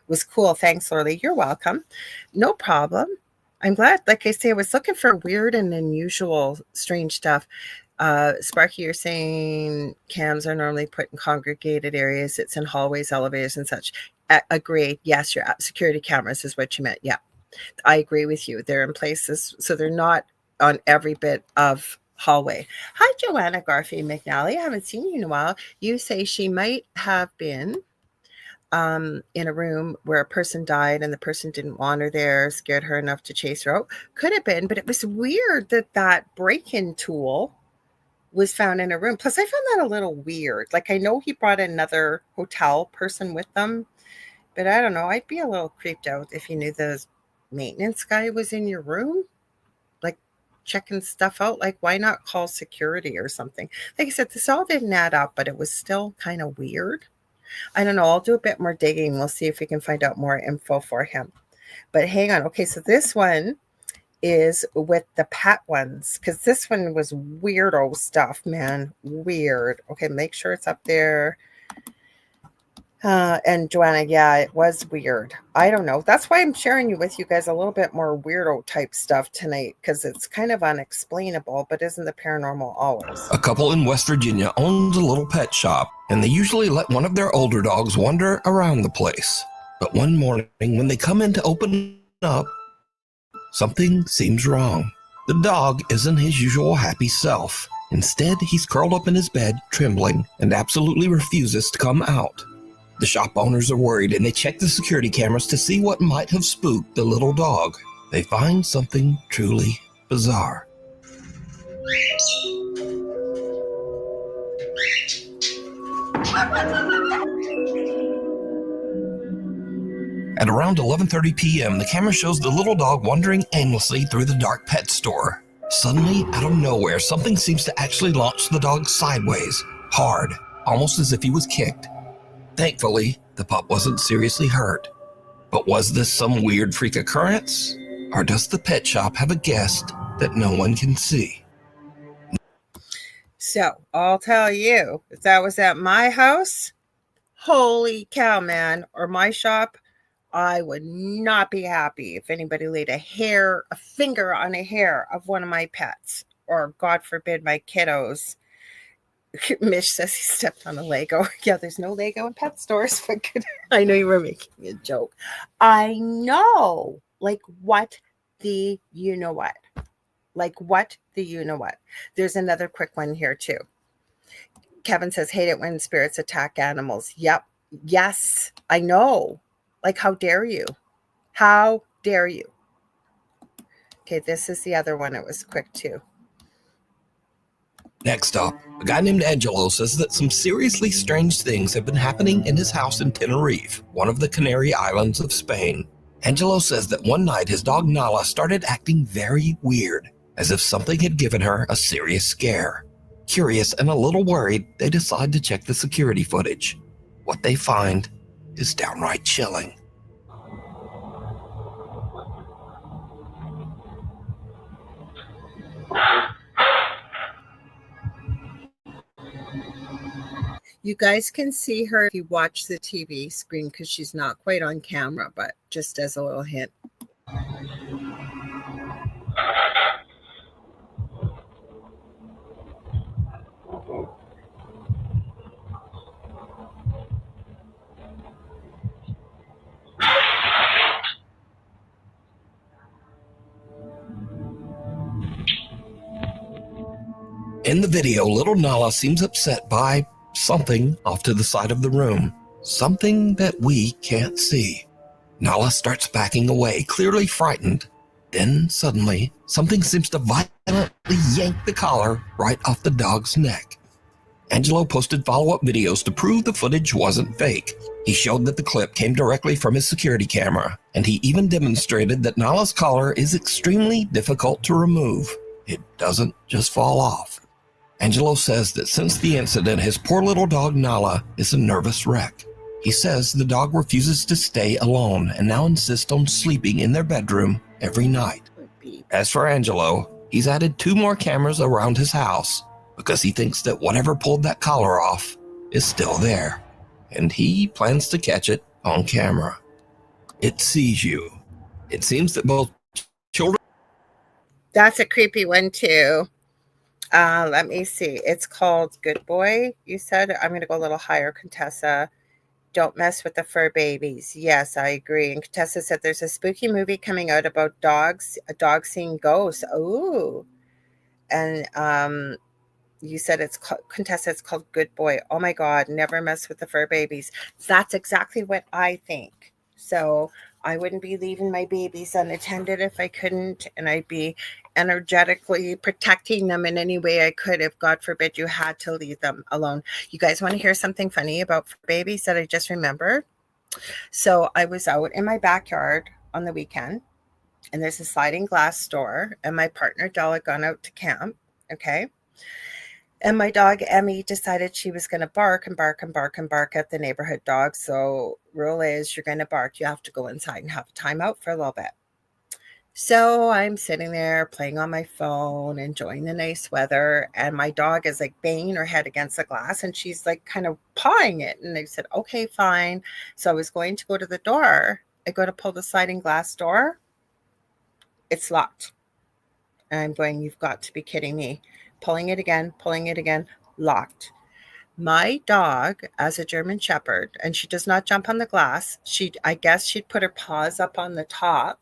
was cool. Thanks, Lorilei. You're welcome. No problem. I'm glad. Like I say, I was looking for weird and unusual, strange stuff. Sparky, you're saying cams are normally put in congregated areas. It's in hallways, elevators, and such. Agreed. Yes, your security cameras is what you meant. Yeah, I agree with you. They're in places, so they're not on every bit of hallway. Hi, Joanna Garfield McNally. I haven't seen you in a while. You say she might have been in a room where a person died and the person didn't want her there, scared her enough to chase her out. Could have been, but it was weird that break-in tool was found in a room. Plus, I found that a little weird. Like, I know he brought another hotel person with them, but I don't know. I'd be a little creeped out if you knew the maintenance guy was in your room, like checking stuff out. Like, why not call security or something? Like I said, this all didn't add up, but it was still kind of weird. I don't know. I'll do a bit more digging. We'll see if we can find out more info for him. But hang on. Okay, so this one is with the pet ones, because this one was weirdo stuff, man. Weird. Okay, make sure it's up there. And Joanna, yeah, it was weird. I don't know. That's why I'm sharing with you guys a little bit more weirdo type stuff tonight, because it's kind of unexplainable, but isn't the paranormal always? A couple in West Virginia owns a little pet shop, and they usually let one of their older dogs wander around the place. But one morning, when they come in to open up, something seems wrong. The dog isn't his usual happy self. Instead, he's curled up in his bed, trembling, and absolutely refuses to come out. The shop owners are worried, and they check the security cameras to see what might have spooked the little dog. They find something truly bizarre. At around 11:30 p.m., the camera shows the little dog wandering aimlessly through the dark pet store. Suddenly, out of nowhere, something seems to actually launch the dog sideways, hard, almost as if he was kicked. Thankfully, the pup wasn't seriously hurt. But was this some weird freak occurrence? Or does the pet shop have a guest that no one can see? So, I'll tell you, if that was at my house, holy cow, man, or my shop, I would not be happy if anybody laid a finger on a hair of one of my pets, or God forbid, my kiddos. Mish says he stepped on a Lego. Yeah, there's no Lego in pet stores. But I know you were making a joke. I know. Like, what the you know what? Like, what the you know what? There's another quick one here, too. Kevin says, hate it when spirits attack animals. Yep. Yes, I know. Like, how dare you? How dare you? Okay, this is the other one. It was quick, too. Next up, a guy named Angelo says that some seriously strange things have been happening in his house in Tenerife, one of the Canary Islands of Spain. Angelo says that one night his dog Nala started acting very weird, as if something had given her a serious scare. Curious and a little worried, they decide to check the security footage. What they find is downright chilling. You guys can see her if you watch the TV screen because she's not quite on camera, but just as a little hint. In the video, little Nala seems upset by something off to the side of the room. Something that we can't see. Nala starts backing away, clearly frightened. Then, suddenly, something seems to violently yank the collar right off the dog's neck. Angelo posted follow-up videos to prove the footage wasn't fake. He showed that the clip came directly from his security camera, and he even demonstrated that Nala's collar is extremely difficult to remove. It doesn't just fall off. Angelo says that since the incident, his poor little dog Nala is a nervous wreck. He says the dog refuses to stay alone and now insists on sleeping in their bedroom every night. As for Angelo, he's added 2 more cameras around his house because he thinks that whatever pulled that collar off is still there, and he plans to catch it on camera. It sees you. It seems that both children... That's a creepy one too. Let me see. It's called Good Boy, you said. I'm going to go a little higher, Contessa. Don't mess with the fur babies. Yes, I agree. And Contessa said there's a spooky movie coming out about dogs, a dog seeing ghosts. Ooh. And you said Contessa, it's called Good Boy. Oh my God, never mess with the fur babies. That's exactly what I think. So I wouldn't be leaving my babies unattended if I couldn't, and I'd be energetically protecting them in any way I could if, God forbid, you had to leave them alone. You guys want to hear something funny about babies that I just remembered? So I was out in my backyard on the weekend, and there's a sliding glass door, and my partner Della had gone out to camp, okay? And my dog, Emmy, decided she was going to bark and bark and bark and bark at the neighborhood dog. So rule is, you're going to bark, you have to go inside and have a timeout for a little bit. So I'm sitting there playing on my phone, enjoying the nice weather. And my dog is like banging her head against the glass, and she's like kind of pawing it. And I said, okay, fine. So I was going to go to the door. I go to pull the sliding glass door. It's locked. And I'm going, you've got to be kidding me. Pulling it again, locked. My dog, as a German Shepherd, and she does not jump on the glass. I guess she'd put her paws up on the top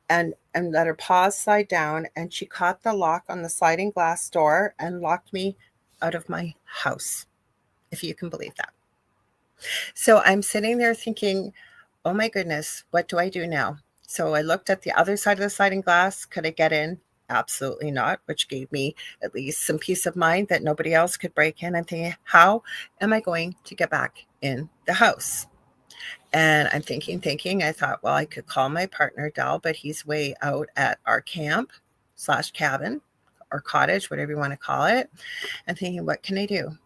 and let her paws slide down, and she caught the lock on the sliding glass door and locked me out of my house, if you can believe that. So I'm sitting there thinking, oh my goodness, what do I do now? So I looked at the other side of the sliding glass. Could I get in? Absolutely not, which gave me at least some peace of mind that nobody else could break in. I'm thinking, how am I going to get back in the house? And I'm thinking, I thought, well, I could call my partner, Del, but he's way out at our camp/cabin or cottage, whatever you want to call it. I'm thinking, what can I do?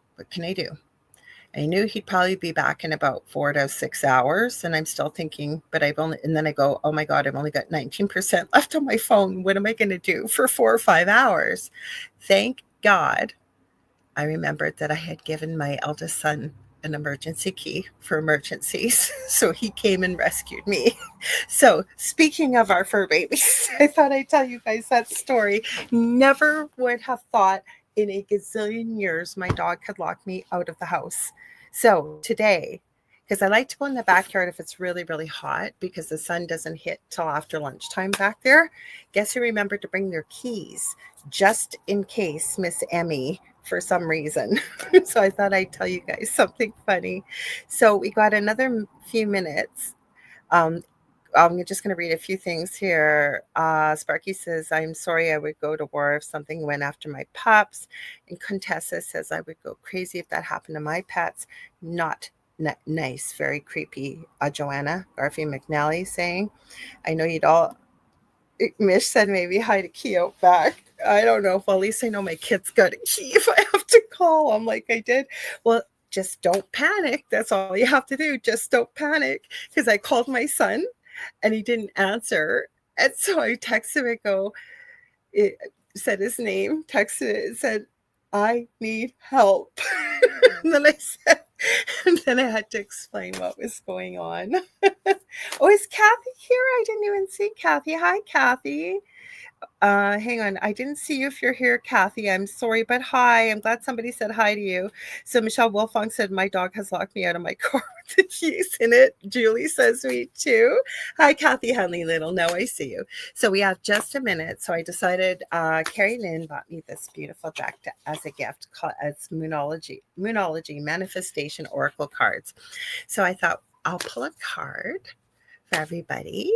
I knew he'd probably be back in about 4 to 6 hours. And I'm still thinking, and then I go, oh my God, I've only got 19% left on my phone. What am I going to do for 4 or 5 hours? Thank God I remembered that I had given my eldest son an emergency key for emergencies. So he came and rescued me. So speaking of our fur babies, I thought I'd tell you guys that story. Never would have thought in a gazillion years my dog could lock me out of the house. So today, because I like to go in the backyard if it's really, really hot, because the sun doesn't hit till after lunchtime back there. Guess who remembered to bring their keys just in case Miss Emmy for some reason. So I thought I'd tell you guys something funny. So we got another few minutes. I'm just going to read a few things here. Sparky says, I'm sorry I would go to war if something went after my pups. And Contessa says, I would go crazy if that happened to my pets. Not nice, very creepy. Joanna Garfield McNally saying, I know you'd all... Mish said maybe hi to Key out back. I don't know. Well, at least I know my kid's got a key if I have to call him like I did. Well, just don't panic. That's all you have to do. Just don't panic. Because I called my son and he didn't answer. And so I texted him and go, it said his name, texted it, and said, I need help. And then I had to explain what was going on. Oh, is Kathy here? I didn't even see Kathy. Hi, Kathy. Hang on. I didn't see you if you're here, Kathy. I'm sorry, but hi. I'm glad somebody said hi to you. So Michelle Wolfong said, my dog has locked me out of my car with the keys in it. Julie says, me too. Hi, Kathy Henley Little. Now I see you. So we have just a minute. So I decided, Carrie Lynn bought me this beautiful deck as a gift called as Moonology Manifestation Oracle cards. So I thought I'll pull a card for everybody.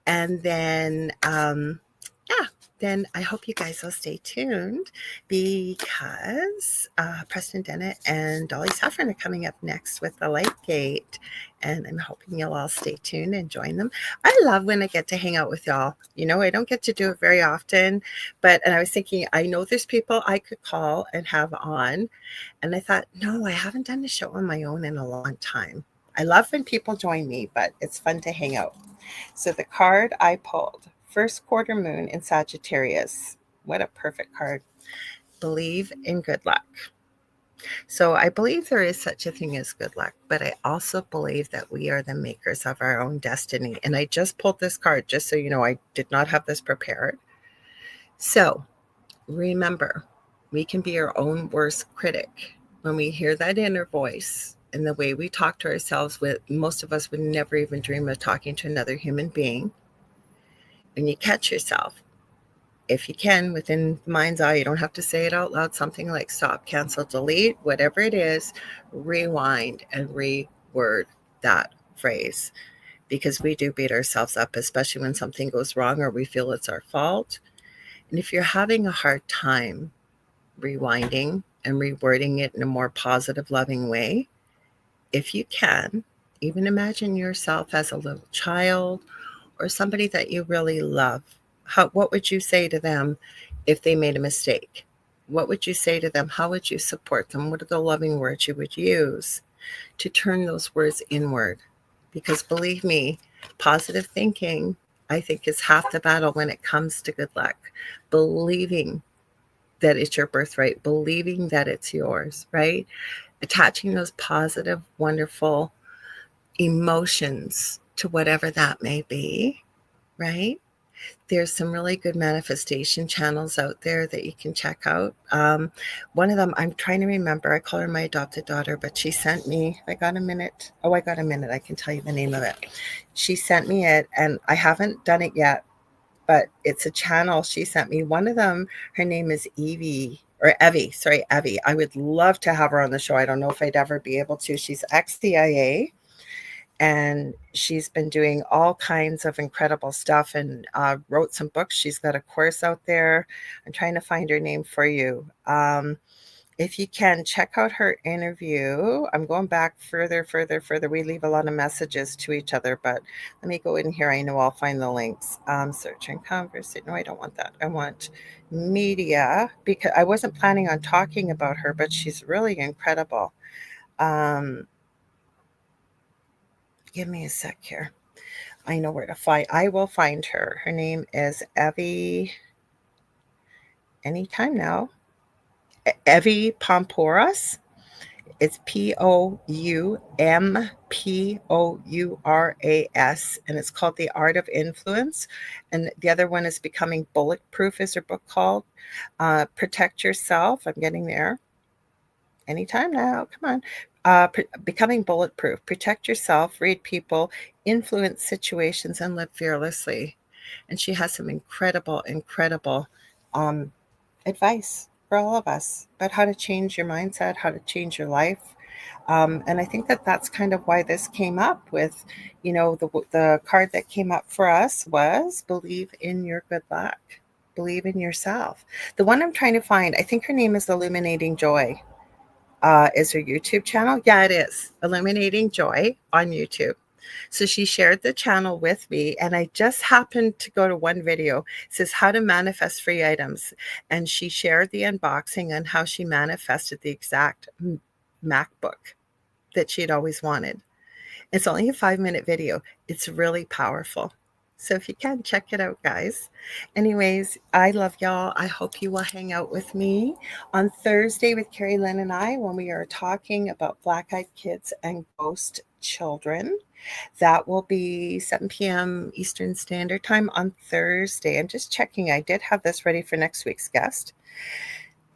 And then, yeah, then I hope you guys will stay tuned because Preston Dennett and Dolly Saffron are coming up next with the Light Gate. And I'm hoping you'll all stay tuned and join them. I love when I get to hang out with y'all. You know, I don't get to do it very often, and I was thinking, I know there's people I could call and have on. And I thought, no, I haven't done a show on my own in a long time. I love when people join me, but it's fun to hang out. So the card I pulled, first quarter moon in Sagittarius. What a perfect card. Believe in good luck. So I believe there is such a thing as good luck, but I also believe that we are the makers of our own destiny. And I just pulled this card, just so you know, I did not have this prepared. So remember, we can be our own worst critic. When we hear that inner voice and the way we talk to ourselves, most of us would never even dream of talking to another human being. When you catch yourself, if you can, within the mind's eye, you don't have to say it out loud, something like stop, cancel, delete, whatever it is, rewind and reword that phrase. Because we do beat ourselves up, especially when something goes wrong or we feel it's our fault. And if you're having a hard time rewinding and rewording it in a more positive, loving way, if you can, even imagine yourself as a little child or somebody that you really love. What would you say to them if they made a mistake? What would you say to them? How would you support them? What are the loving words you would use to turn those words inward? Because believe me, positive thinking, I think, is half the battle when it comes to good luck. Believing that it's your birthright, believing that it's yours, right? Attaching those positive, wonderful emotions to whatever that may be, right? There's some really good manifestation channels out there that you can check out. One of them, I'm trying to remember, I call her my adopted daughter, but she sent me, I got a minute. Oh, I got a minute. I can tell you the name of it. She sent me it, and I haven't done it yet, but it's a channel she sent me. One of them, her name is Evie. I would love to have her on the show. I don't know if I'd ever be able to. She's ex-CIA, and she's been doing all kinds of incredible stuff and wrote some books. She's got a course out there. I'm trying to find her name for you. If you can, check out her interview. I'm going back further. We leave a lot of messages to each other, but let me go in here. I know I'll find the links. Search and conversation. No, I don't want that. I want media, because I wasn't planning on talking about her, but she's really incredible. Give me a sec here. I know where to find. I will find her. Her name is Evie. Anytime now. Evie Pompouras. It's Poumpouras, and it's called The Art of Influence. And the other one is Becoming Bulletproof, is her book called. Protect Yourself. I'm getting there. Anytime now. Come on. Becoming Bulletproof. Protect yourself, read people, influence situations, and live fearlessly. And she has some incredible advice for all of us about how to change your mindset, how to change your life. And I think that that's kind of why this came up with, the card that came up for us was believe in your good luck. Believe in yourself. The one I'm trying to find, I think her name is Illuminating Joy. Is her YouTube channel? Yeah, it is. Illuminating Joy on YouTube. So she shared the channel with me, and I just happened to go to one video. It says how to manifest free items. And she shared the unboxing on how she manifested the exact MacBook that she'd always wanted. It's only a 5-minute video. It's really powerful. So if you can, check it out, guys. Anyways, I love y'all. I hope you will hang out with me on Thursday with Carrie Lynn and I when we are talking about black-eyed kids and ghost children. That will be 7 p.m. Eastern Standard Time on Thursday. I'm just checking. I did have this ready for next week's guest.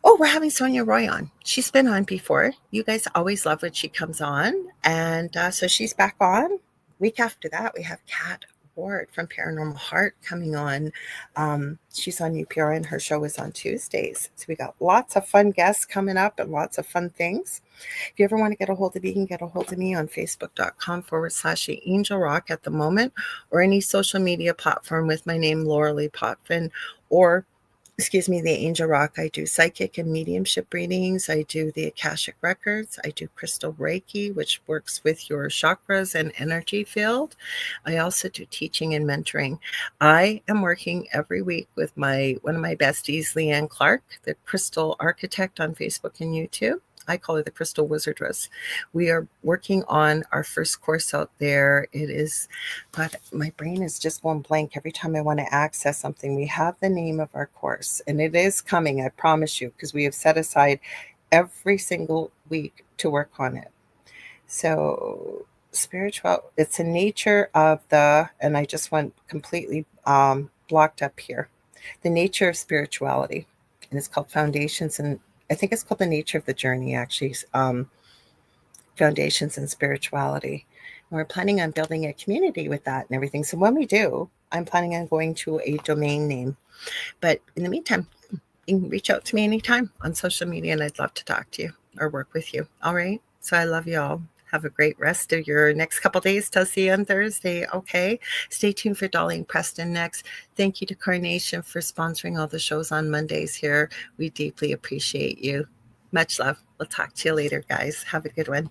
Oh, we're having Sonia Roy on. She's been on before. You guys always love when she comes on. And so she's back on. Week after that, we have Kat Ward from Paranormal Heart coming on. She's on UPR and her show is on Tuesdays. So we got lots of fun guests coming up and lots of fun things. If you ever want to get a hold of me, you can get a hold of me on facebook.com/Angel Rock at the moment, or any social media platform with my name, Lorilei Potvin, or the Angel Rock. I do psychic and mediumship readings. I do the Akashic Records. I do crystal Reiki, which works with your chakras and energy field. I also do teaching and mentoring. I am working every week with one of my besties, Leanne Clark, the Crystal Architect on Facebook and YouTube. I call her the Crystal Wizardress. We are working on our first course out there. It is, but my brain is just going blank every time I want to access something. We have the name of our course, and it is coming, I promise you, because we have set aside every single week to work on it. So spiritual, it's a nature of and I just went completely blocked up here. The nature of spirituality, and it's called Foundations, and I think it's called The Nature of the Journey, actually, Foundations in Spirituality. And we're planning on building a community with that and everything. So when we do, I'm planning on going to a domain name. But in the meantime, you can reach out to me anytime on social media, and I'd love to talk to you or work with you. All right? So I love you all. Have a great rest of your next couple days. Till see you on Thursday. Okay. Stay tuned for Dolly and Preston next. Thank you to Carnation for sponsoring all the shows on Mondays here. We deeply appreciate you. Much love. We'll talk to you later, guys. Have a good one.